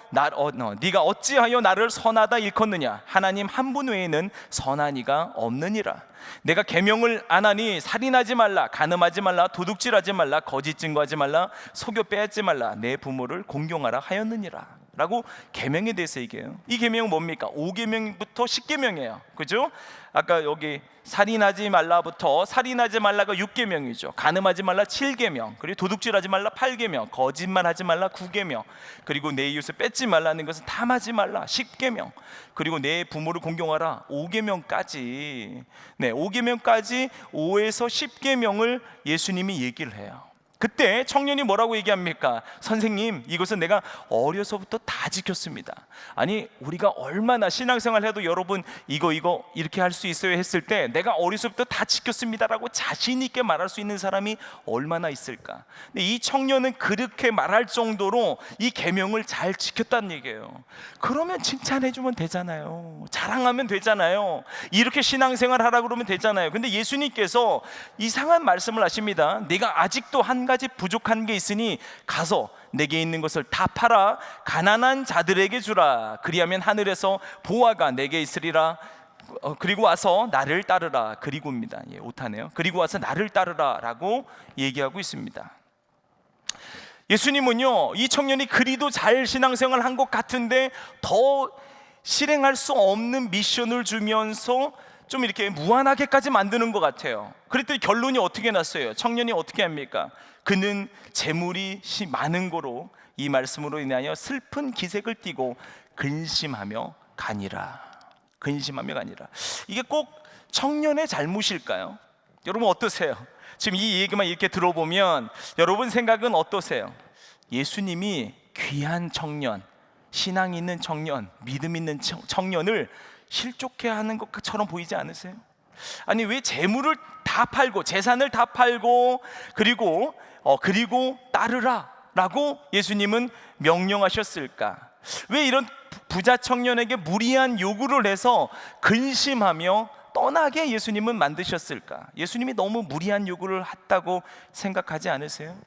나를 선하다 일컫느냐? 하나님 한 분 외에는 선한 이가 없느니라. 내가 계명을 안 하니 살인하지 말라, 간음하지 말라, 도둑질하지 말라, 거짓 증거하지 말라, 속여 빼앗지 말라, 내 부모를 공경하라 하였느니라 라고 계명에 대해서 얘기해요. 이 계명은 뭡니까? 5계명부터 10계명이에요. 그죠? 아까 여기 살인하지 말라부터 살인하지 말라가 6계명이죠. 간음하지 말라 7계명, 그리고 도둑질하지 말라 8계명, 거짓말하지 말라 9계명, 그리고 내 이웃을 뺏지 말라는 것은 탐하지 말라 10계명, 그리고 내 부모를 공경하라 5계명까지. 네, 5계명까지 5에서 10계명을 예수님이 얘기를 해요. 그때 청년이 뭐라고 얘기합니까? 선생님, 이것은 내가 어려서부터 다 지켰습니다. 아니, 우리가 얼마나 신앙생활 해도 여러분 이거 이렇게 할 수 있어요 했을 때 내가 어려서부터 다 지켰습니다라고 자신 있게 말할 수 있는 사람이 얼마나 있을까? 근데 이 청년은 그렇게 말할 정도로 이 계명을 잘 지켰다는 얘기예요. 그러면 칭찬해주면 되잖아요. 자랑하면 되잖아요. 이렇게 신앙생활 하라고 그러면 되잖아요. 근데 예수님께서 이상한 말씀을 하십니다. 네가 아직도 한 가지 부족한 게 있으니 가서 내게 있는 것을 다 팔아 가난한 자들에게 주라. 그리하면 하늘에서 보화가 내게 있으리라. 그리고 와서 나를 따르라. 그리고입니다. 오타네요. 그리고 와서 나를 따르라 라고 얘기하고 있습니다. 예수님은요, 이 청년이 그리도 잘 신앙생활을 한 것 같은데 더 실행할 수 없는 미션을 주면서 좀 이렇게 무한하게까지 만드는 것 같아요. 그랬더니 결론이 어떻게 났어요? 청년이 어떻게 합니까? 그는 재물이 많은 거로 이 말씀으로 인하여 슬픈 기색을 띠고 근심하며 가니라. 근심하며 가니라. 이게 꼭 청년의 잘못일까요? 여러분 어떠세요? 지금 이 얘기만 이렇게 들어보면 여러분 생각은 어떠세요? 예수님이 귀한 청년, 신앙 있는 청년, 믿음 있는 청년을 실족해 하는 것처럼 보이지 않으세요? 아니 왜 재물을 다 팔고 재산을 다 팔고 그리고 따르라 라고 예수님은 명령하셨을까? 왜 이런 부자 청년에게 무리한 요구를 해서 근심하며 떠나게 예수님은 만드셨을까? 예수님이 너무 무리한 요구를 했다고 생각하지 않으세요?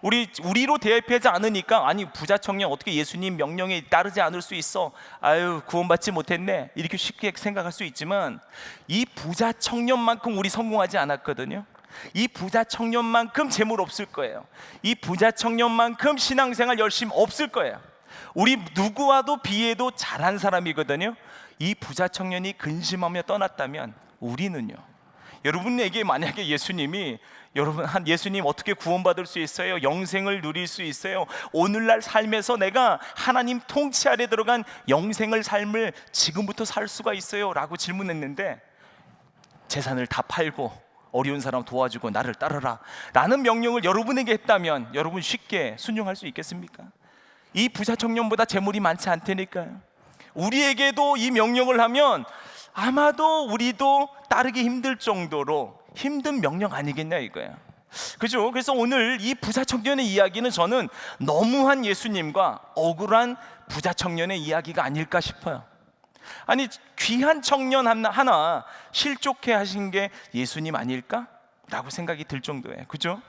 우리로 대입하지 않으니까 아니 부자 청년 어떻게 예수님 명령에 따르지 않을 수 있어? 아유 구원받지 못했네 이렇게 쉽게 생각할 수 있지만 이 부자 청년만큼 우리 성공하지 않았거든요. 이 부자 청년만큼 재물 없을 거예요. 이 부자 청년만큼 신앙생활 열심히 없을 거예요. 우리 누구와도 비해도 잘한 사람이거든요. 이 부자 청년이 근심하며 떠났다면 우리는요. 여러분에게 만약에 예수님이 예수님 어떻게 구원받을 수 있어요? 영생을 누릴 수 있어요? 오늘날 삶에서 내가 하나님 통치 아래 들어간 영생을 삶을 지금부터 살 수가 있어요? 라고 질문했는데 재산을 다 팔고 어려운 사람 도와주고 나를 따르라 라는 명령을 여러분에게 했다면 여러분 쉽게 순종할 수 있겠습니까? 이 부자 청년보다 재물이 많지 않다니까요. 우리에게도 이 명령을 하면 아마도 우리도 따르기 힘들 정도로 힘든 명령 아니겠냐 이거야. 그죠? 그래서 오늘 이 부자 청년의 이야기는 저는 너무한 예수님과 억울한 부자 청년의 이야기가 아닐까 싶어요. 아니 귀한 청년 하나 실족해 하신 게 예수님 아닐까? 라고 생각이 들 정도예요. 그죠?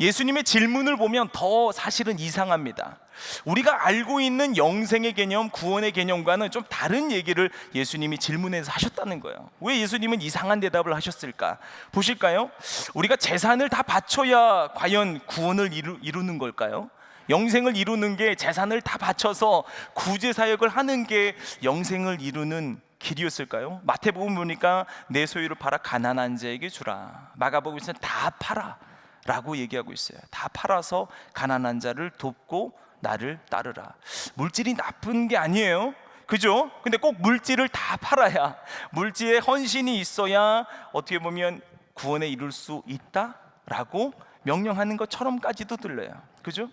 예수님의 질문을 보면 더 사실은 이상합니다. 우리가 알고 있는 영생의 개념, 구원의 개념과는 좀 다른 얘기를 예수님이 질문에서 하셨다는 거예요. 왜 예수님은 이상한 대답을 하셨을까? 보실까요? 우리가 재산을 다 바쳐야 과연 구원을 이루는 걸까요? 영생을 이루는 게 재산을 다 바쳐서 구제 사역을 하는 게 영생을 이루는 길이었을까요? 마태복음 보니까 내 소유를 팔아 가난한 자에게 주라. 마가복음에서는 다 팔아 라고 얘기하고 있어요. 다 팔아서 가난한 자를 돕고 나를 따르라. 물질이 나쁜 게 아니에요. 그죠? 근데 꼭 물질을 다 팔아야, 물질에 헌신이 있어야 어떻게 보면 구원에 이룰 수 있다라고 명령하는 것처럼까지도 들려요. 그죠?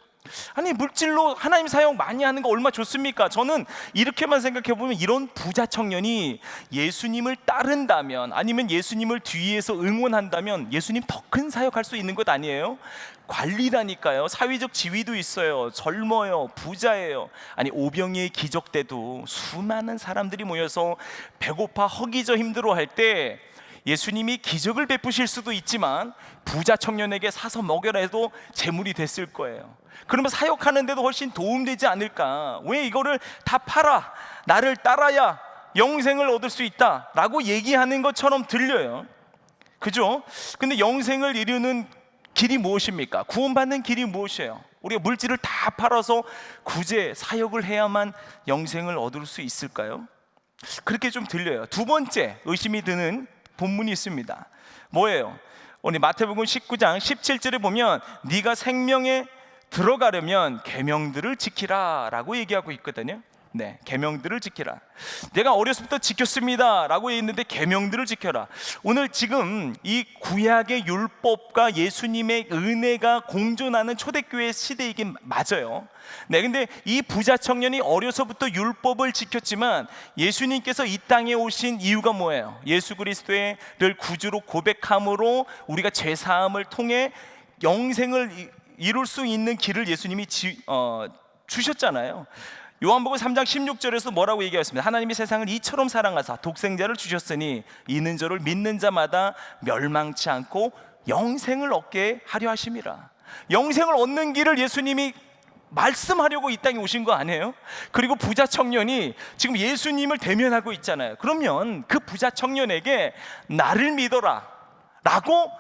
아니 물질로 하나님 사용 많이 하는 거 얼마나 좋습니까? 저는 이렇게만 생각해 보면 이런 부자 청년이 예수님을 따른다면, 아니면 예수님을 뒤에서 응원한다면 예수님 더 큰 사역할 수 있는 것 아니에요? 관리라니까요. 사회적 지위도 있어요. 젊어요. 부자예요. 아니 오병이의 기적 때도 수많은 사람들이 모여서 배고파 허기져 힘들어할 때 예수님이 기적을 베푸실 수도 있지만 부자 청년에게 사서 먹여라 해도 재물이 됐을 거예요. 그러면 사역하는데도 훨씬 도움되지 않을까? 왜 이거를 다 팔아 나를 따라야 영생을 얻을 수 있다 라고 얘기하는 것처럼 들려요. 그죠? 근데 영생을 이루는 길이 무엇입니까? 구원받는 길이 무엇이에요? 우리가 물질을 다 팔아서 구제 사역을 해야만 영생을 얻을 수 있을까요? 그렇게 좀 들려요. 두 번째 의심이 드는 본문이 있습니다. 뭐예요? 오늘 마태복음 19장 17절에 보면 네가 생명에 들어가려면 계명들을 지키라 라고 얘기하고 있거든요. 네, 계명들을 지키라. 내가 어려서부터 지켰습니다 라고 했는데 계명들을 지켜라. 오늘 지금 이 구약의 율법과 예수님의 은혜가 공존하는 초대교회 시대이긴 맞아요. 네, 근데 이 부자 청년이 어려서부터 율법을 지켰지만 예수님께서 이 땅에 오신 이유가 뭐예요? 예수 그리스도를 구주로 고백함으로 우리가 죄사함을 통해 영생을 이룰 수 있는 길을 예수님이 주셨잖아요. 요한복음 3장 16절에서 뭐라고 얘기했습니다. 하나님이 세상을 이처럼 사랑하사 독생자를 주셨으니 이는 저를 믿는 자마다 멸망치 않고 영생을 얻게 하려 하심이라. 영생을 얻는 길을 예수님이 말씀하려고 이 땅에 오신 거 아니에요? 그리고 부자 청년이 지금 예수님을 대면하고 있잖아요. 그러면 그 부자 청년에게 나를 믿어라 라고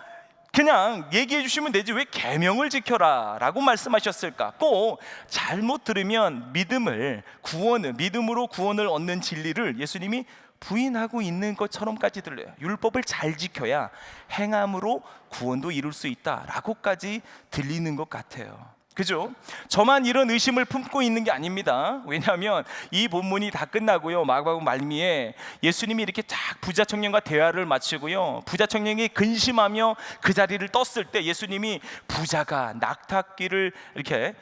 그냥 얘기해 주시면 되지 왜 계명을 지켜라 라고 말씀하셨을까? 꼭 잘못 들으면 믿음으로 구원을 얻는 진리를 예수님이 부인하고 있는 것처럼까지 들려요. 율법을 잘 지켜야 행함으로 구원도 이룰 수 있다라고까지 들리는 것 같아요. 그죠? 저만 이런 의심을 품고 있는 게 아닙니다. 왜냐하면 이 본문이 다 끝나고요, 마가복음 말미에 예수님이 이렇게 딱 부자 청년과 대화를 마치고요, 부자 청년이 근심하며 그 자리를 떴을 때 예수님이 부자가 낙타길을 이렇게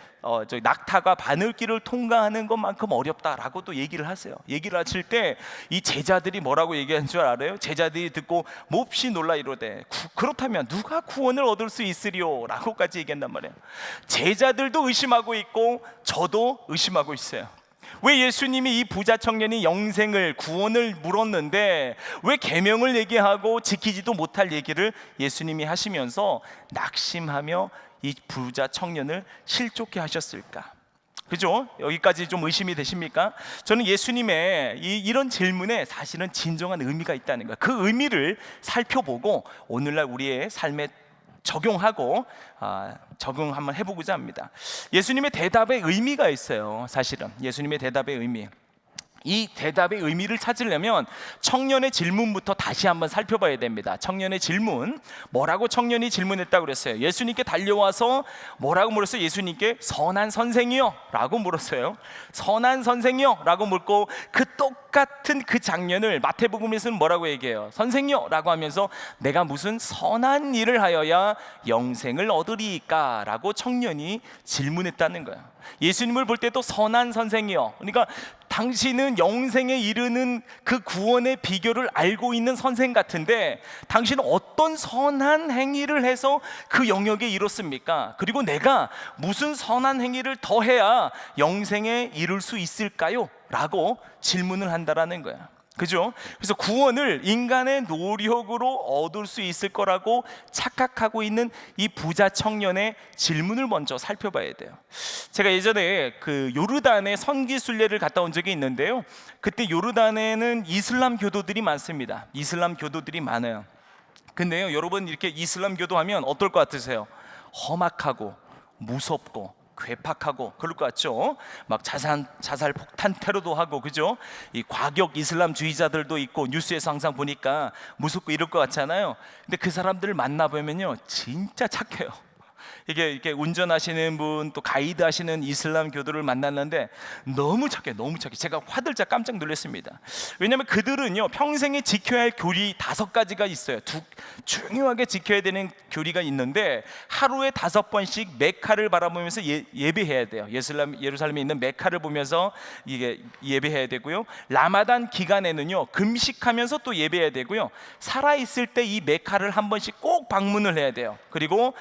낙타가 바늘길을 통과하는 것만큼 어렵다라고 또 얘기를 하세요. 얘기를 하실 때 이 제자들이 뭐라고 얘기한 줄 알아요? 제자들이 듣고 몹시 놀라 이르되 그렇다면 누가 구원을 얻을 수 있으리요? 라고까지 얘기한단 말이에요. 제자들도 의심하고 있고 저도 의심하고 있어요. 왜 예수님이 이 부자 청년이 영생을 구원을 물었는데 왜 계명을 얘기하고 지키지도 못할 얘기를 예수님이 하시면서 낙심하며 이 부자 청년을 실족해 하셨을까? 그죠? 여기까지 좀 의심이 되십니까? 저는 예수님의 이런 질문에 사실은 진정한 의미가 있다는 거예요. 그 의미를 살펴보고 오늘날 우리의 삶에 적용하고 적용 한번 해보고자 합니다. 예수님의 대답에 의미가 있어요. 사실은 예수님의 대답의 의미, 이 대답의 의미를 찾으려면 청년의 질문부터 다시 한번 살펴봐야 됩니다. 청년의 질문, 뭐라고 청년이 질문했다고 그랬어요? 예수님께 달려와서 뭐라고 물었어요? 예수님께 선한 선생이요? 라고 물었어요. 선한 선생이요? 라고 묻고 그 똑같은 그 장면을 마태복음에서는 뭐라고 얘기해요? 선생이요? 라고 하면서 내가 무슨 선한 일을 하여야 영생을 얻으리까? 라고 청년이 질문했다는 거예요. 예수님을 볼 때도 선한 선생이요, 그러니까 당신은 영생에 이르는 그 구원의 비결을 알고 있는 선생 같은데 당신은 어떤 선한 행위를 해서 그 영역에 이뤘습니까? 그리고 내가 무슨 선한 행위를 더 해야 영생에 이룰 수 있을까요? 라고 질문을 한다라는 거야. 그죠? 그래서 구원을 인간의 노력으로 얻을 수 있을 거라고 착각하고 있는 이 부자 청년의 질문을 먼저 살펴봐야 돼요. 제가 예전에 그 요르단에 선기 순례를 갔다 온 적이 있는데요, 그때 요르단에는 이슬람 교도들이 많습니다. 이슬람 교도들이 많아요. 근데요, 여러분 이렇게 이슬람 교도 하면 어떨 것 같으세요? 험악하고 무섭고 괴팍하고 그럴 것 같죠? 막 자살 폭탄 테러도 하고, 그죠? 이 과격 이슬람주의자들도 있고 뉴스에서 항상 보니까 무섭고 이럴 것 같잖아요. 근데 그 사람들을 만나보면요, 진짜 착해요. 이게 운전하시는 분, 또 가이드 하시는 이슬람 교도를 만났는데 너무 착해. 제가 화들짝 깜짝 놀랐습니다. 왜냐하면 그들은요, 평생에 지켜야 할 교리 5가지가 있어요. 중요하게 지켜야 되는 교리가 있는데 하루에 5번씩 메카를 바라보면서 예배해야 돼요. 예루살렘에 있는 메카를 보면서 이게 예배해야 되고요, 라마단 기간에는요 금식하면서 또 예배해야 되고요, 살아있을 때 이 메카를 한 번씩 꼭 방문을 해야 돼요. 그리고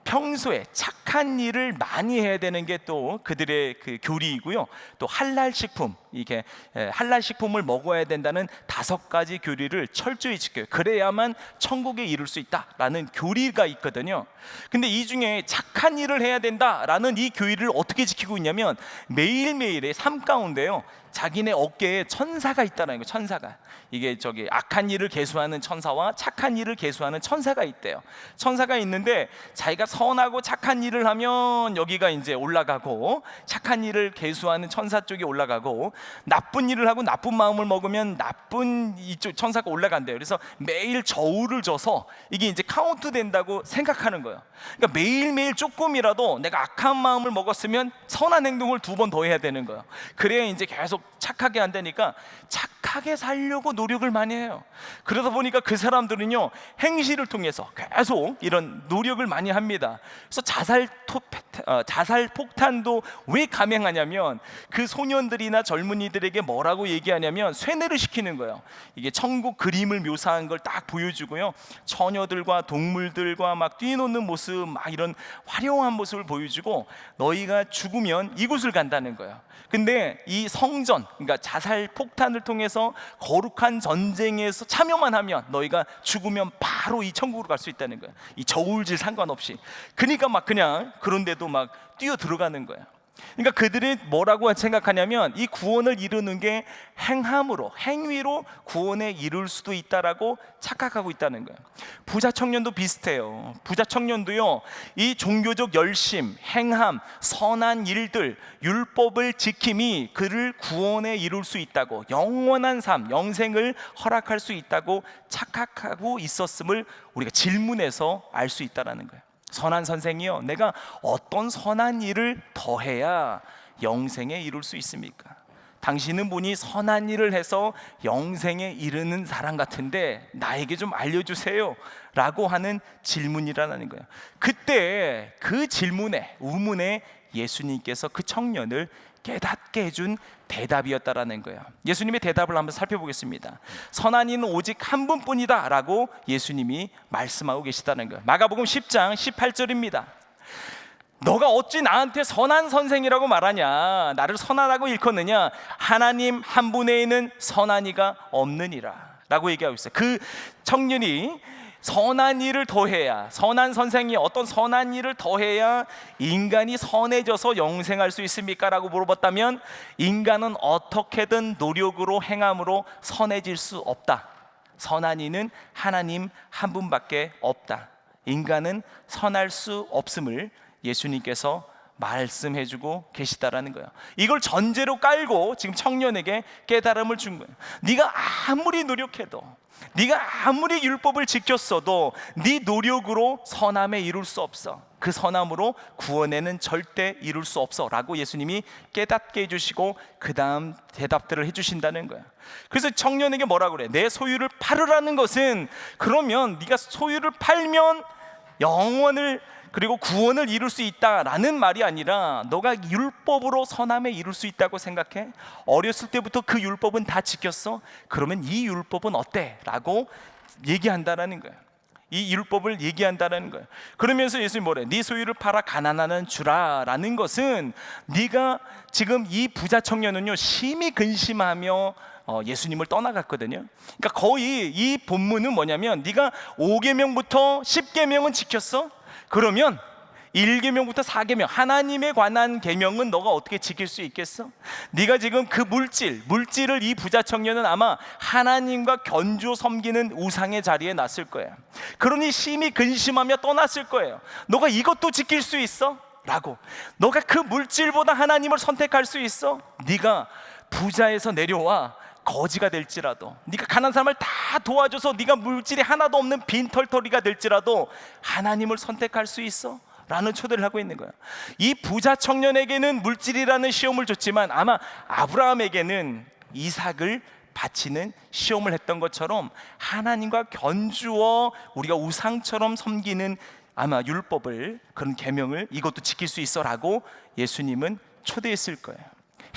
평소에 착한 일을 많이 해야 되는 게 또 그들의 그 교리이고요, 또 할랄 식품, 이게 할랄 식품을 먹어야 된다는 5가지 교리를 철저히 지켜요. 그래야만 천국에 이룰 수 있다라는 교리가 있거든요. 근데 이 중에 착한 일을 해야 된다라는 이 교리를 어떻게 지키고 있냐면 매일매일의 삶 가운데요, 자기네 어깨에 천사가 있다는 거예요. 천사가, 이게 악한 일을 계수하는 천사와 착한 일을 계수하는 천사가 있대요. 천사가 있는데 자기가 선하고 착한 일을 하면 여기가 이제 올라가고, 착한 일을 계수하는 천사 쪽이 올라가고, 나쁜 일을 하고 나쁜 마음을 먹으면 나쁜 이쪽 천사가 올라간대요. 그래서 매일 저울을 져서 이게 이제 카운트 된다고 생각하는 거예요. 그러니까 매일매일 조금이라도 내가 악한 마음을 먹었으면 선한 행동을 2번 더 해야 되는 거예요. 그래야 이제 계속 착하게 한다니까 착하게 살려고 노력을 많이 해요. 그러다 보니까 그 사람들은요, 행실을 통해서 계속 이런 노력을 많이 합니다. 그래서 자살 폭탄도 왜 감행하냐면 그 소년들이나 젊은이들에게 뭐라고 얘기하냐면 쇠뇌를 시키는 거예요. 이게 천국 그림을 묘사한 걸 딱 보여주고요, 처녀들과 동물들과 막 뛰노는 모습, 막 이런 화려한 모습을 보여주고 너희가 죽으면 이곳을 간다는 거예요. 근데 이 성전, 그러니까 자살 폭탄을 통해서 거룩한 전쟁에서 참여만 하면 너희가 죽으면 바로 이 천국으로 갈 수 있다는 거예요. 이 저울질 상관없이. 그러니까 막 그냥 그런데도 막 뛰어 들어가는 거예요. 그러니까 그들이 뭐라고 생각하냐면 이 구원을 이루는 게 행함으로, 행위로 구원에 이룰 수도 있다라고 착각하고 있다는 거예요. 부자 청년도 비슷해요. 부자 청년도요, 이 종교적 열심, 행함, 선한 일들, 율법을 지킴이 그를 구원에 이룰 수 있다고, 영원한 삶, 영생을 허락할 수 있다고 착각하고 있었음을 우리가 질문해서 알 수 있다는 거예요. 선한 선생이요, 내가 어떤 선한 일을 더해야 영생에 이룰 수 있습니까? 당신은 보니 선한 일을 해서 영생에 이르는 사람 같은데 나에게 좀 알려주세요 라고 하는 질문이라는 거예요. 그때 그 질문에, 우문에 예수님께서 그 청년을 깨닫게 해준 대답이었다라는 거예요. 예수님의 대답을 한번 살펴보겠습니다. 선한 이는 오직 한 분뿐이다 라고 예수님이 말씀하고 계시다는 거예요. 마가복음 10장 18절입니다. 너가 어찌 나한테 선한 선생이라고 말하냐? 나를 선하다고 일컫느냐? 하나님 한 분에는 선한 이가 없느니라 라고 얘기하고 있어요. 그 청년이 선한 일을 더해야, 선한 선생이 어떤 선한 일을 더해야 인간이 선해져서 영생할 수 있습니까? 라고 물어봤다면 인간은 어떻게든 노력으로 행함으로 선해질 수 없다. 선한 이는 하나님 한 분밖에 없다. 인간은 선할 수 없음을 예수님께서 말씀해주고 계시다라는 거예요. 이걸 전제로 깔고 지금 청년에게 깨달음을 준 거예요. 네가 아무리 노력해도, 네가 아무리 율법을 지켰어도 네 노력으로 선함에 이룰 수 없어. 그 선함으로 구원에는 절대 이룰 수 없어 라고 예수님이 깨닫게 해주시고 그 다음 대답들을 해주신다는 거예요. 그래서 청년에게 뭐라고 그래? 내 소유를 팔으라는 것은, 그러면 네가 소유를 팔면 영원을, 그리고 구원을 이룰 수 있다라는 말이 아니라 너가 율법으로 선함에 이룰 수 있다고 생각해? 어렸을 때부터 그 율법은 다 지켰어? 그러면 이 율법은 어때? 라고 얘기한다라는 거예요. 이 율법을 얘기한다는 거예요. 그러면서 예수님이 뭐래? 네 소유를 팔아 가난하는 주라 라는 것은, 네가 지금 이 부자 청년은요 심히 근심하며 예수님을 떠나갔거든요. 그러니까 거의 이 본문은 뭐냐면, 네가 5계명부터 10계명은 지켰어? 그러면 1계명부터 4계명, 하나님에 관한 계명은 너가 어떻게 지킬 수 있겠어? 네가 지금 그 물질을 이 부자 청년은 아마 하나님과 견주 섬기는 우상의 자리에 놨을 거예요. 그러니 심히 근심하며 떠났을 거예요. 너가 이것도 지킬 수 있어? 라고. 너가 그 물질보다 하나님을 선택할 수 있어? 네가 부자에서 내려와 거지가 될지라도, 네가 가난한 사람을 다 도와줘서 네가 물질이 하나도 없는 빈털터리가 될지라도 하나님을 선택할 수 있어? 라는 초대를 하고 있는 거야. 이 부자 청년에게는 물질이라는 시험을 줬지만 아마 아브라함에게는 이삭을 바치는 시험을 했던 것처럼 하나님과 견주어 우리가 우상처럼 섬기는 아마 율법을, 그런 계명을 이것도 지킬 수 있어 라고 예수님은 초대했을 거예요.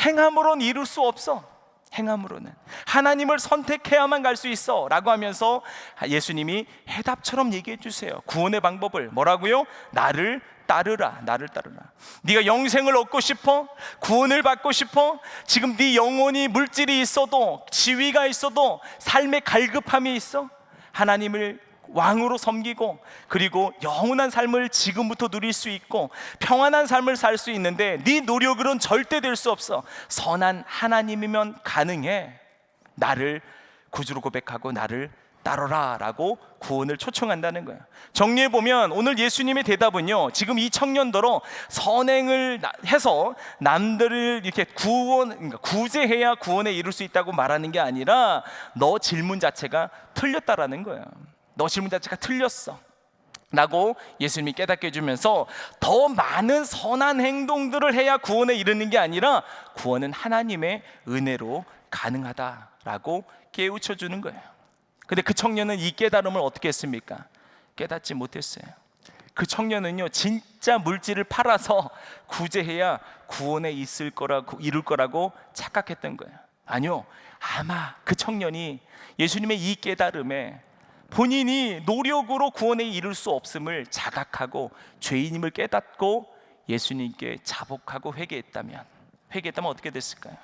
행함으로는 이룰 수 없어. 행함으로는 하나님을 선택해야만 갈 수 있어 라고 하면서 예수님이 해답처럼 얘기해 주세요. 구원의 방법을 뭐라고요? 나를 따르라, 나를 따르라. 네가 영생을 얻고 싶어? 구원을 받고 싶어? 지금 네 영혼이 물질이 있어도, 지위가 있어도, 삶의 갈급함이 있어? 하나님을 왕으로 섬기고 그리고 영원한 삶을 지금부터 누릴 수 있고 평안한 삶을 살 수 있는데 네 노력으로는 절대 될 수 없어. 선한 하나님이면 가능해. 나를 구주로 고백하고 나를 따르라 라고 구원을 초청한다는 거야. 정리해보면 오늘 예수님의 대답은요, 지금 이 청년더러 선행을 해서 남들을 이렇게 구제해야 구원에 이룰 수 있다고 말하는 게 아니라 너 질문 자체가 틀렸다라는 거야. 너 질문 자체가 틀렸어 라고 예수님이 깨닫게 해주면서 더 많은 선한 행동들을 해야 구원에 이르는 게 아니라 구원은 하나님의 은혜로 가능하다라고 깨우쳐 주는 거예요. 근데 그 청년은 이 깨달음을 어떻게 했습니까? 깨닫지 못했어요. 그 청년은요 진짜 물질을 팔아서 구제해야 구원에 이룰 거라고 착각했던 거예요. 아니요, 아마 그 청년이 예수님의 이 깨달음에 본인이 노력으로 구원에 이룰 수 없음을 자각하고 죄인임을 깨닫고 예수님께 자복하고 회개했다면 어떻게 됐을까요?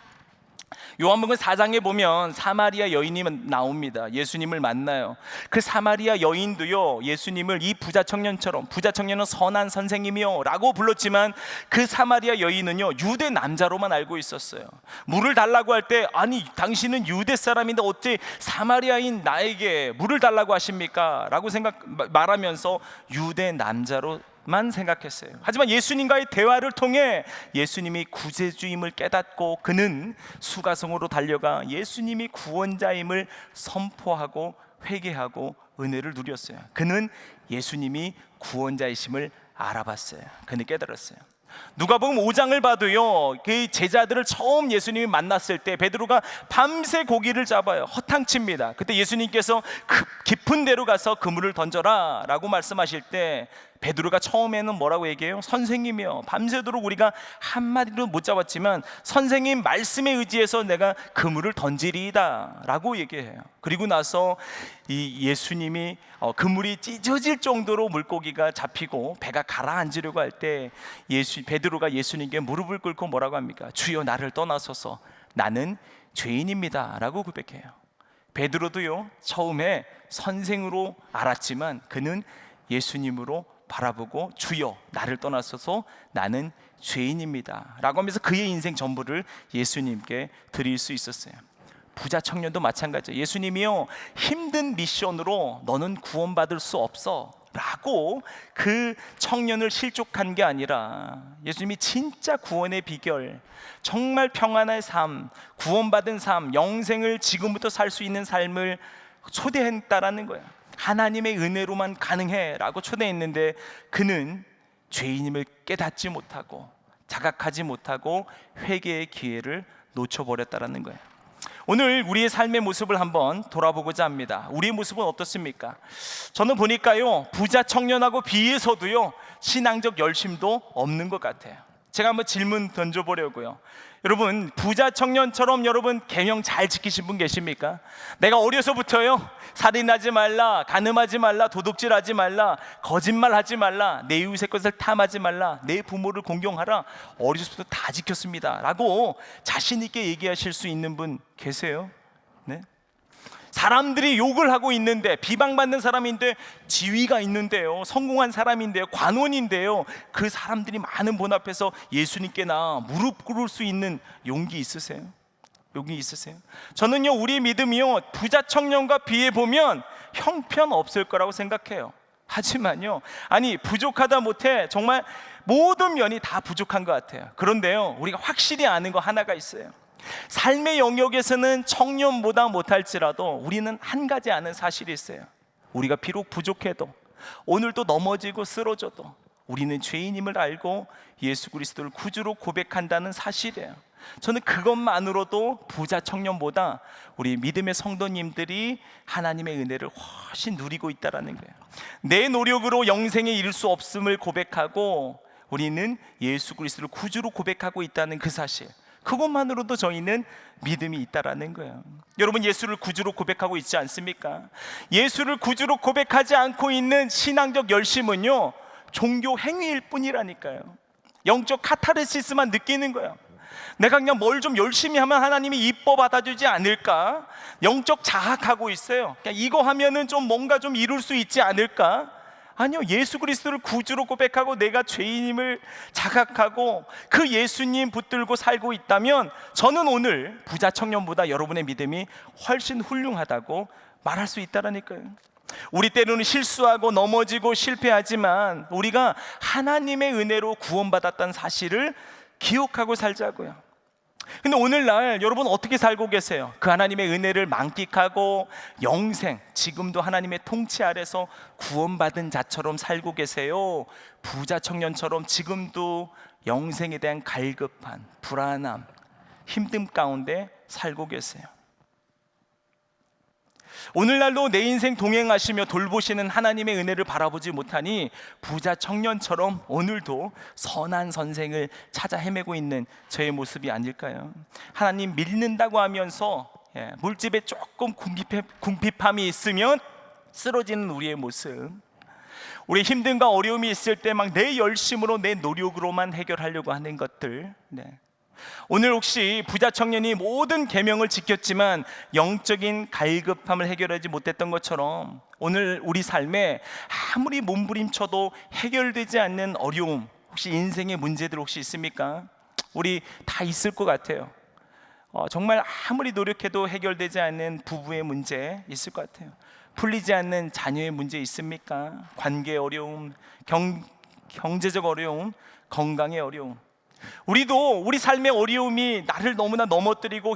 요한복음 4장에 보면 사마리아 여인이 나옵니다. 예수님을 만나요. 그 사마리아 여인도요, 예수님을 이 부자 청년처럼, 부자 청년은 선한 선생님이요 라고 불렀지만 그 사마리아 여인은요, 유대 남자로만 알고 있었어요. 물을 달라고 할 때, 아니 당신은 유대 사람인데 어째 사마리아인 나에게 물을 달라고 하십니까? 라고 말하면서 유대 남자로만 생각했어요. 하지만 예수님과의 대화를 통해 예수님이 구세주임을 깨닫고 그는 수가성으로 달려가 예수님이 구원자임을 선포하고 회개하고 은혜를 누렸어요. 그는 예수님이 구원자이심을 알아봤어요. 그는 깨달았어요. 누가복음 5장을 봐도요, 그 제자들을 처음 예수님이 만났을 때 베드로가 밤새 고기를 잡아요. 허탕칩니다. 그때 예수님께서 깊은 데로 가서 그물을 던져라 라고 말씀하실 때 베드로가 처음에는 뭐라고 얘기해요? 선생님이요, 밤새도록 우리가 한마디도 못 잡았지만 선생님 말씀에 의지해서 내가 그물을 던지리이다 라고 얘기해요. 그리고 나서 이 예수님이 그물이 찢어질 정도로 물고기가 잡히고 배가 가라앉으려고 할 때 베드로가 예수님께 무릎을 꿇고 뭐라고 합니까? 주여 나를 떠나소서 나는 죄인입니다 라고 고백해요. 베드로도요, 처음에 선생으로 알았지만 그는 예수님으로 바라보고 주여 나를 떠나소서 나는 죄인입니다 라고 하면서 그의 인생 전부를 예수님께 드릴 수 있었어요. 부자 청년도 마찬가지예요. 예수님이요, 힘든 미션으로 너는 구원받을 수 없어 라고 그 청년을 실족한 게 아니라 예수님이 진짜 구원의 비결, 정말 평안의 삶, 구원받은 삶, 영생을 지금부터 살 수 있는 삶을 초대했다라는 거예요. 하나님의 은혜로만 가능해 라고 초대했는데 그는 죄인임을 깨닫지 못하고 자각하지 못하고 회개의 기회를 놓쳐버렸다라는 거예요. 오늘 우리의 삶의 모습을 한번 돌아보고자 합니다. 우리의 모습은 어떻습니까? 저는 보니까요, 부자 청년하고 비해서도요, 신앙적 열심도 없는 것 같아요. 제가 한번 질문 던져보려고요. 여러분, 부자 청년처럼 여러분 계명 잘 지키신 분 계십니까? 내가 어려서부터요, 살인하지 말라, 간음하지 말라, 도둑질하지 말라, 거짓말하지 말라, 내 이웃의 것을 탐하지 말라, 내 부모를 공경하라, 어려서부터 다 지켰습니다 라고 자신 있게 얘기하실 수 있는 분 계세요? 네? 사람들이 욕을 하고 있는데, 비방받는 사람인데, 지위가 있는데요, 성공한 사람인데요, 관원인데요, 그 사람들이 많은 본 앞에서 예수님께 나 무릎 꿇을 수 있는 용기 있으세요? 용기 있으세요? 저는요, 우리의 믿음이요, 부자 청년과 비해 보면 형편없을 거라고 생각해요. 하지만요, 아니 부족하다 못해 정말 모든 면이 다 부족한 것 같아요. 그런데요, 우리가 확실히 아는 거 하나가 있어요. 삶의 영역에서는 청년보다 못할지라도 우리는 한 가지 아는 사실이 있어요. 우리가 비록 부족해도, 오늘도 넘어지고 쓰러져도 우리는 죄인임을 알고 예수 그리스도를 구주로 고백한다는 사실이에요. 저는 그것만으로도 부자 청년보다 우리 믿음의 성도님들이 하나님의 은혜를 훨씬 누리고 있다는 거예요. 내 노력으로 영생에 이를 수 없음을 고백하고 우리는 예수 그리스도를 구주로 고백하고 있다는 그 사실, 그것만으로도 저희는 믿음이 있다라는 거예요. 여러분, 예수를 구주로 고백하고 있지 않습니까? 예수를 구주로 고백하지 않고 있는 신앙적 열심은요, 종교 행위일 뿐이라니까요. 영적 카타르시스만 느끼는 거예요. 내가 그냥 뭘 좀 열심히 하면 하나님이 이뻐 받아주지 않을까? 영적 자학하고 있어요. 그냥 이거 하면은 좀 뭔가 좀 이룰 수 있지 않을까? 아니요, 예수 그리스도를 구주로 고백하고 내가 죄인임을 자각하고 그 예수님 붙들고 살고 있다면 저는 오늘 부자 청년보다 여러분의 믿음이 훨씬 훌륭하다고 말할 수 있다라니까요. 우리 때로는 실수하고 넘어지고 실패하지만 우리가 하나님의 은혜로 구원받았다는 사실을 기억하고 살자고요. 근데 오늘날 여러분 어떻게 살고 계세요? 그 하나님의 은혜를 만끽하고 영생, 지금도 하나님의 통치 아래서 구원받은 자처럼 살고 계세요? 부자 청년처럼 지금도 영생에 대한 갈급한 불안함, 힘듦 가운데 살고 계세요? 오늘날도 내 인생 동행하시며 돌보시는 하나님의 은혜를 바라보지 못하니 부자 청년처럼 오늘도 선한 선생을 찾아 헤매고 있는 저의 모습이 아닐까요? 하나님 믿는다고 하면서 물집에 조금 궁핍함이 있으면 쓰러지는 우리의 모습, 우리 힘듦과 어려움이 있을 때 막 내 열심으로 내 노력으로만 해결하려고 하는 것들, 오늘 혹시 부자 청년이 모든 계명을 지켰지만 영적인 갈급함을 해결하지 못했던 것처럼 오늘 우리 삶에 아무리 몸부림쳐도 해결되지 않는 어려움, 혹시 인생의 문제들 혹시 있습니까? 우리 다 있을 것 같아요. 정말 아무리 노력해도 해결되지 않는 부부의 문제 있을 것 같아요. 풀리지 않는 자녀의 문제 있습니까? 관계의 어려움, 경제적 어려움, 건강의 어려움. 우리도 우리 삶의 어려움이 나를 너무나 넘어뜨리고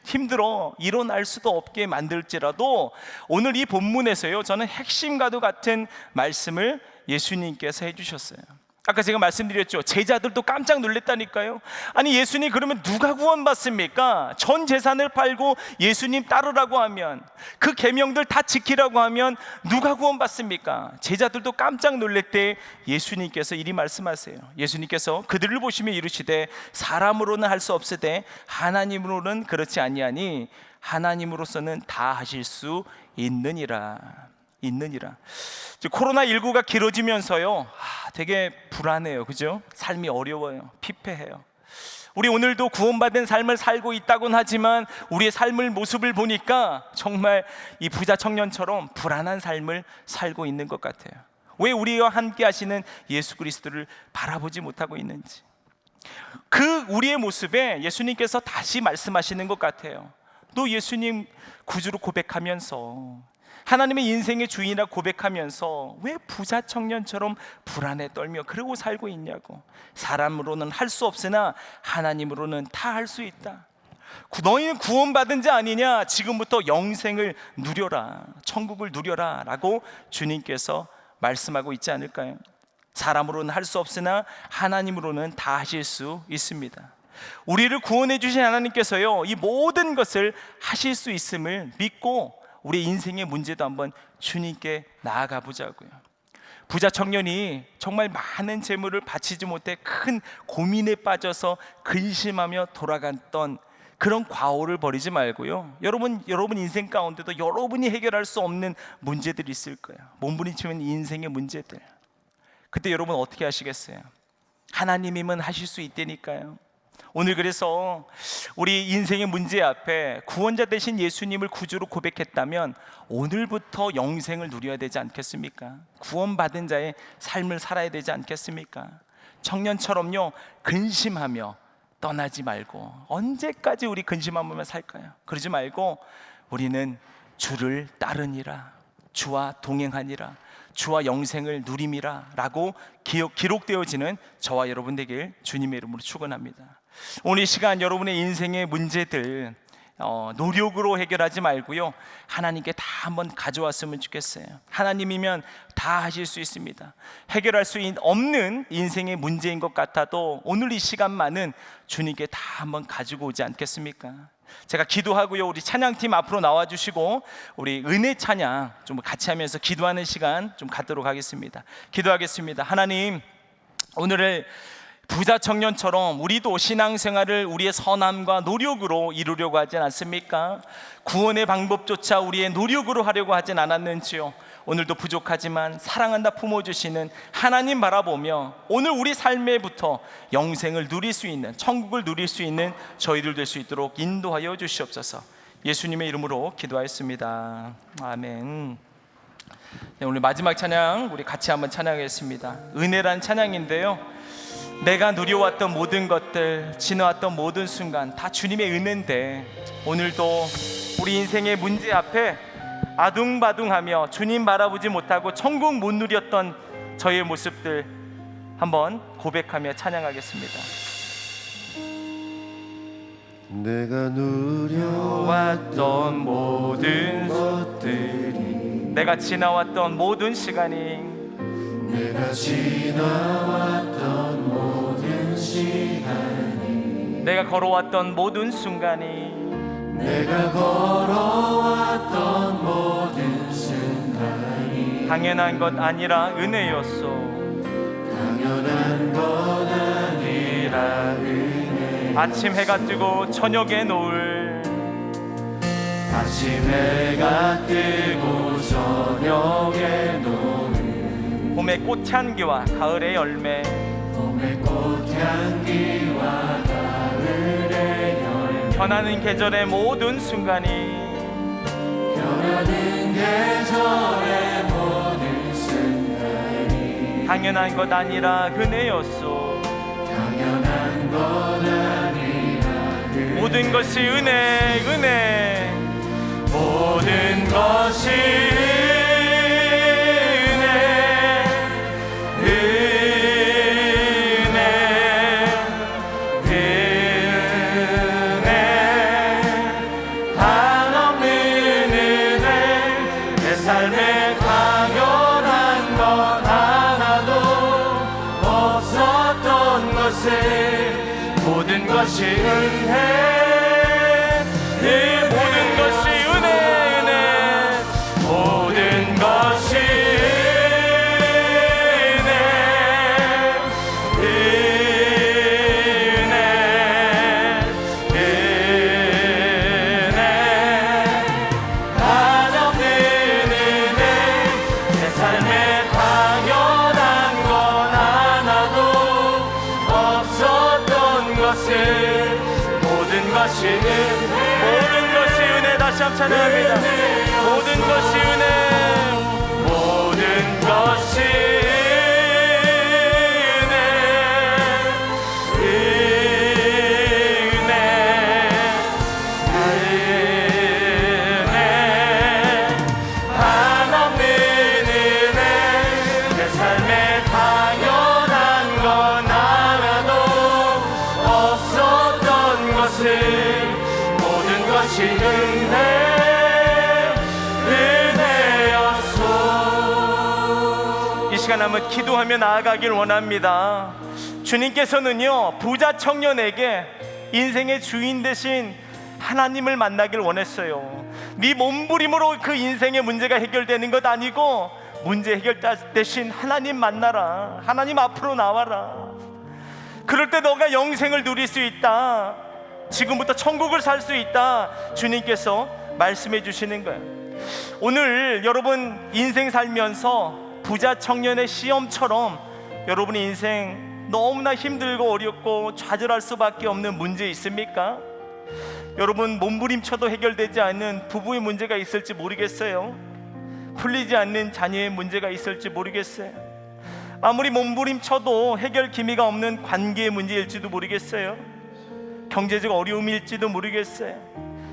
힘들어 일어날 수도 없게 만들지라도 오늘 이 본문에서요, 저는 핵심과도 같은 말씀을 예수님께서 해주셨어요. 아까 제가 말씀드렸죠. 제자들도 깜짝 놀랐다니까요. 아니 예수님, 그러면 누가 구원받습니까? 전 재산을 팔고 예수님 따르라고 하면, 그 계명들 다 지키라고 하면 누가 구원받습니까? 제자들도 깜짝 놀랄 때 예수님께서 이리 말씀하세요. 예수님께서 그들을 보시며 이르시되 사람으로는 할 수 없으되 하나님으로는 그렇지 아니하니 하나님으로서는 다 하실 수 있느니라. 코로나19가 길어지면서요, 되게 불안해요. 그죠? 삶이 어려워요. 피폐해요. 우리 오늘도 구원받은 삶을 살고 있다고는 하지만 우리의 삶의 모습을 보니까 정말 이 부자 청년처럼 불안한 삶을 살고 있는 것 같아요. 왜 우리와 함께 하시는 예수 그리스도를 바라보지 못하고 있는지, 그 우리의 모습에 예수님께서 다시 말씀하시는 것 같아요. 너 예수님 구주로 고백하면서, 하나님의 인생의 주인이라 고백하면서 왜 부자 청년처럼 불안에 떨며 그러고 살고 있냐고. 사람으로는 할 수 없으나 하나님으로는 다 할 수 있다. 너희는 구원받은 자 아니냐? 지금부터 영생을 누려라, 천국을 누려라 라고 주님께서 말씀하고 있지 않을까요? 사람으로는 할 수 없으나 하나님으로는 다 하실 수 있습니다. 우리를 구원해 주신 하나님께서요, 이 모든 것을 하실 수 있음을 믿고 우리 인생의 문제도 한번 주님께 나아가 보자고요. 부자 청년이 정말 많은 재물을 바치지 못해 큰 고민에 빠져서 근심하며 돌아갔던 그런 과오를 버리지 말고요, 여러분 인생 가운데도 여러분이 해결할 수 없는 문제들이 있을 거예요. 몸부림치는 인생의 문제들. 그때 여러분 어떻게 하시겠어요? 하나님이면 하실 수 있다니까요. 오늘 그래서 우리 인생의 문제 앞에 구원자 되신 예수님을 구주로 고백했다면 오늘부터 영생을 누려야 되지 않겠습니까? 구원받은 자의 삶을 살아야 되지 않겠습니까? 청년처럼요, 근심하며 떠나지 말고, 언제까지 우리 근심하며 살까요? 그러지 말고 우리는 주를 따르니라, 주와 동행하니라, 주와 영생을 누림이라 라고 기록되어지는 저와 여러분 되길 주님의 이름으로 축원합니다. 오늘 이 시간 여러분의 인생의 문제들 노력으로 해결하지 말고요, 하나님께 다 한번 가져왔으면 좋겠어요. 하나님이면 다 하실 수 있습니다. 해결할 수 없는 인생의 문제인 것 같아도 오늘 이 시간만은 주님께 다 한번 가지고 오지 않겠습니까? 제가 기도하고요, 우리 찬양팀 앞으로 나와주시고 우리 은혜 찬양 좀 같이 하면서 기도하는 시간 좀 갖도록 하겠습니다. 기도하겠습니다. 하나님, 오늘을 부자 청년처럼 우리도 신앙생활을 우리의 선함과 노력으로 이루려고 하진 않습니까? 구원의 방법조차 우리의 노력으로 하려고 하진 않았는지요? 오늘도 부족하지만 사랑한다 품어주시는 하나님 바라보며 오늘 우리 삶에부터 영생을 누릴 수 있는, 천국을 누릴 수 있는 저희들 될 수 있도록 인도하여 주시옵소서. 예수님의 이름으로 기도하였습니다. 아멘. 네, 오늘 마지막 찬양 우리 같이 한번 찬양하겠습니다. 은혜란 찬양인데요, 내가 누려왔던 모든 것들, 지나왔던 모든 순간 다 주님의 은혜인데 오늘도 우리 인생의 문제 앞에 아둥바둥하며 주님 바라보지 못하고 천국 못 누렸던 저의 모습들 한번 고백하며 찬양하겠습니다. 내가 누려왔던 왔던 모든 것들이, 내가 지나왔던 모든 시간이, 내가 지나왔던 모든 시간이, 내가 걸어왔던 모든 순간이, 내가 걸어왔던 모든 순간이 당연한 것 아니라 은혜였소. 당연한 것 아니라 은혜. 아침 해가 뜨고 저녁에 노을, 아침 해가 뜨고 저녁에 노을, 봄의 꽃향기와 가을의 열매, 봄의 꽃향기와 가을의 변하는 계절의 모든 순간이 변하는 계절의 모든 순간이 당연한 것 아니라 은혜였소. 당연한 것 아니라 모든 것이 은혜, 은혜. 모든 것이 삶에 당연한 것 하나도 없었던 것을 모든 것이 은혜 이 모든 것이 은혜, 은혜. 모든 것이 모든 것이 은혜. 다시 한번 찬양합니다. 모든 것이 은혜, 모든 것이 한없는 은혜 내 삶에 당연한 건 하나도 없었던 것을 모든 것이 은혜였소. 이 시간 한번 기도하며 나아가길 원합니다. 주님께서는요, 부자 청년에게 인생의 주인 대신 하나님을 만나길 원했어요. 네 몸부림으로 그 인생의 문제가 해결되는 것 아니고 문제 해결자 대신 하나님 만나라. 하나님 앞으로 나와라. 그럴 때 너가 영생을 누릴 수 있다. 지금부터 천국을 살 수 있다. 주님께서 말씀해 주시는 거예요. 오늘 여러분 인생 살면서 부자 청년의 시험처럼 여러분의 인생 너무나 힘들고 어렵고 좌절할 수밖에 없는 문제 있습니까? 여러분 몸부림쳐도 해결되지 않는 부부의 문제가 있을지 모르겠어요. 풀리지 않는 자녀의 문제가 있을지 모르겠어요. 아무리 몸부림쳐도 해결 기미가 없는 관계의 문제일지도 모르겠어요. 경제적 어려움일지도 모르겠어요.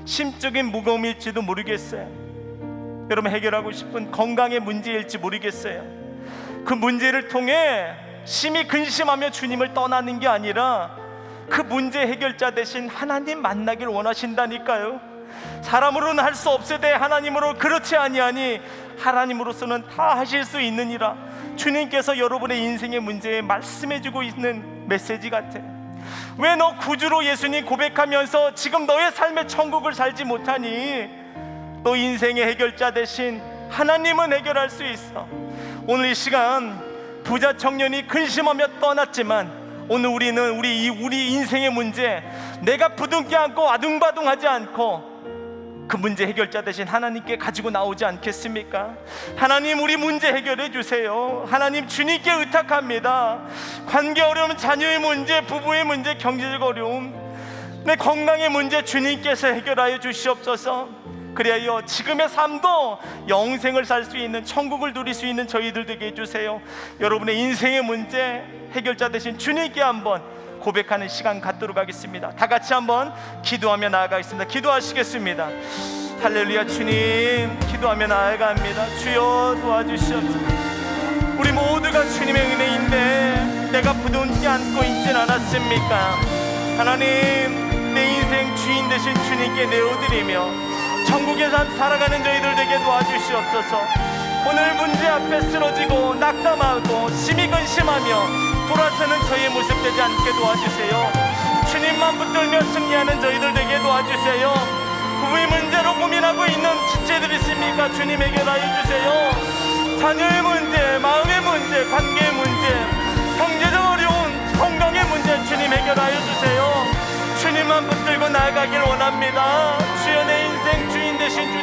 심적인 무거움일지도 모르겠어요. 여러분 해결하고 싶은 건강의 문제일지 모르겠어요. 그 문제를 통해 심히 근심하며 주님을 떠나는 게 아니라 그 문제 해결자 대신 하나님 만나길 원하신다니까요. 사람으로는 할 수 없으되 하나님으로 그렇지 아니하니 하나님으로서는 다 하실 수 있느니라. 주님께서 여러분의 인생의 문제에 말씀해주고 있는 메시지 같아요. 왜 너 구주로 예수님 고백하면서 지금 너의 삶의 천국을 살지 못하니? 너 인생의 해결자 대신 하나님은 해결할 수 있어. 오늘 이 시간 부자 청년이 근심하며 떠났지만 오늘 우리는 우리 인생의 문제, 내가 부둥켜 안고 아둥바둥하지 않고 그 문제 해결자 대신 하나님께 가지고 나오지 않겠습니까? 하나님 우리 문제 해결해 주세요. 하나님 주님께 의탁합니다. 관계 어려움, 자녀의 문제, 부부의 문제, 경제적 어려움, 내 건강의 문제 주님께서 해결하여 주시옵소서. 그래야 지금의 삶도 영생을 살 수 있는, 천국을 누릴 수 있는 저희들 되게 해주세요. 여러분의 인생의 문제 해결자 되신 주님께 한번 고백하는 시간 갖도록 하겠습니다. 다 같이 한번 기도하며 나아가겠습니다. 기도하시겠습니다. 할렐루야. 주님, 기도하며 나아갑니다. 주여 도와주시옵소서. 우리 모두가 주님의 은혜인데 내가 부둥켜 안고 있진 않았습니까? 하나님, 내 인생 주인 되신 주님께 내어드리며 천국의 삶 살아가는 저희들 되게 도와주시옵소서. 오늘 문제 앞에 쓰러지고 낙담하고 심히 근심하며 돌아서는 저희의 모습 되지 않게 도와주세요. 주님만 붙들며 승리하는 저희들 되게 도와주세요. 부부의 문제로 고민하고 있는 지체들 있습니까? 주님 해결하여 주세요. 자녀의 문제, 마음의 문제, 관계의 문제, 경제적 어려운, 건강의 문제 주님 해결하여 주세요. 주님만 붙들고 나아가길 원합니다. 주여, 내 인생 주인 되신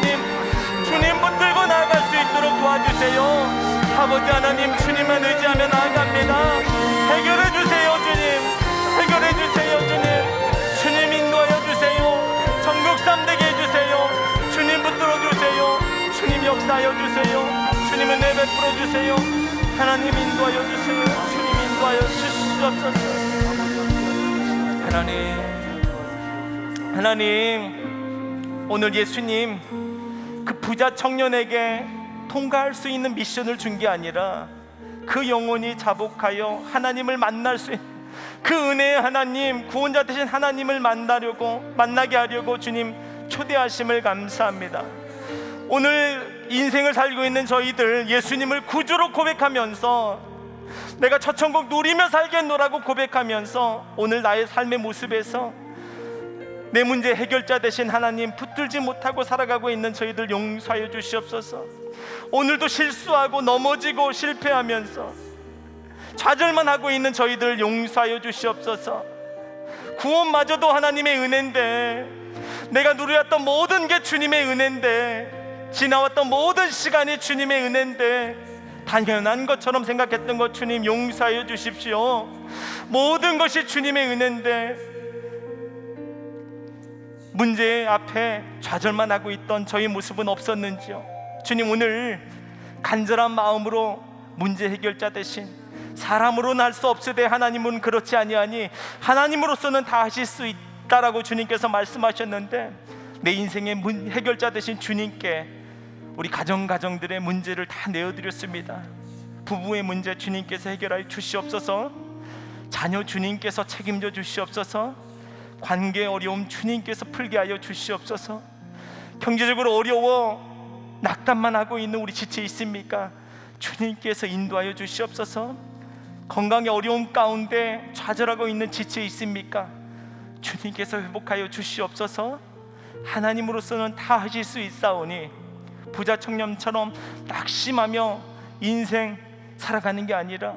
주님 붙들고 나아갈 수 있도록 도와주세요. 아버지 하나님, 주님만 의지하며 나아갑니다. 해결해 주세요. 주님 해결해 주세요. 주님 인도하여 주세요. 베풀어 주세요. 하나님 인도하여 주세요. 주님 인도하여 주시옵소서. 하나님, 오늘 예수님 그 부자 청년에게 통과할 수 있는 미션을 준 게 아니라 그 영혼이 자복하여 하나님을 만날 수 있는 그 은혜의 하나님, 구원자 되신 하나님을 만나게 하려고 주님 초대하심을 감사합니다. 오늘 인생을 살고 있는 저희들 예수님을 구주로 고백하면서 내가 첫 천국 누리며 살겠노라고 고백하면서 오늘 나의 삶의 모습에서 내 문제 해결자 되신 하나님 붙들지 못하고 살아가고 있는 저희들 용서하여 주시옵소서. 오늘도 실수하고 넘어지고 실패하면서 좌절만 하고 있는 저희들 용서하여 주시옵소서. 구원마저도 하나님의 은혜인데, 내가 누려왔던 모든 게 주님의 은혜인데, 지나왔던 모든 시간이 주님의 은혜인데 당연한 것처럼 생각했던 것 주님 용서하여 주십시오. 모든 것이 주님의 은혜인데 문제 앞에 좌절만 하고 있던 저희 모습은 없었는지요? 주님, 오늘 간절한 마음으로 문제 해결자 대신 사람으로는 할 수 없으되 하나님은 그렇지 아니하니 하나님으로서는 다 하실 수 있다라고 주님께서 말씀하셨는데, 내 인생의 해결자 되신 주님께 우리 가정들의 문제를 다 내어드렸습니다. 부부의 문제 주님께서 해결하여 주시옵소서. 자녀 주님께서 책임져 주시옵소서. 관계 어려움 주님께서 풀게 하여 주시옵소서. 경제적으로 어려워 낙담만 하고 있는 우리 지체 있습니까? 주님께서 인도하여 주시옵소서. 건강의 어려움 가운데 좌절하고 있는 지체 있습니까? 주님께서 회복하여 주시옵소서. 하나님으로서는 다 하실 수 있사오니 부자 청년처럼 낙심하며 인생 살아가는 게 아니라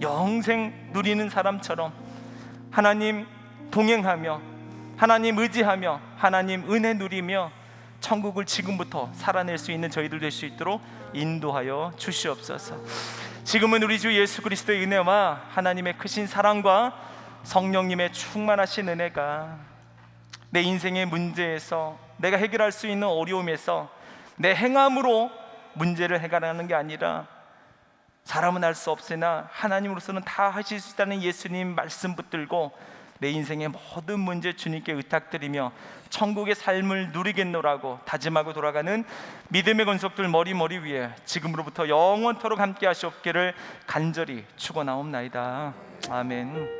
영생 누리는 사람처럼 하나님 동행하며 하나님 의지하며 하나님 은혜 누리며 천국을 지금부터 살아낼 수 있는 저희들 될 수 있도록 인도하여 주시옵소서. 지금은 우리 주 예수 그리스도의 은혜와 하나님의 크신 사랑과 성령님의 충만하신 은혜가 내 인생의 문제에서, 내가 해결할 수 있는 어려움에서 내 행함으로 문제를 해결하는 게 아니라 사람은 할 수 없으나 하나님으로서는 다 하실 수 있다는 예수님 말씀 붙들고 내 인생의 모든 문제 주님께 의탁드리며 천국의 삶을 누리겠노라고 다짐하고 돌아가는 믿음의 권속들 머리 위에 지금으로부터 영원토록 함께 하시옵기를 간절히 축원하옵나이다. 아멘.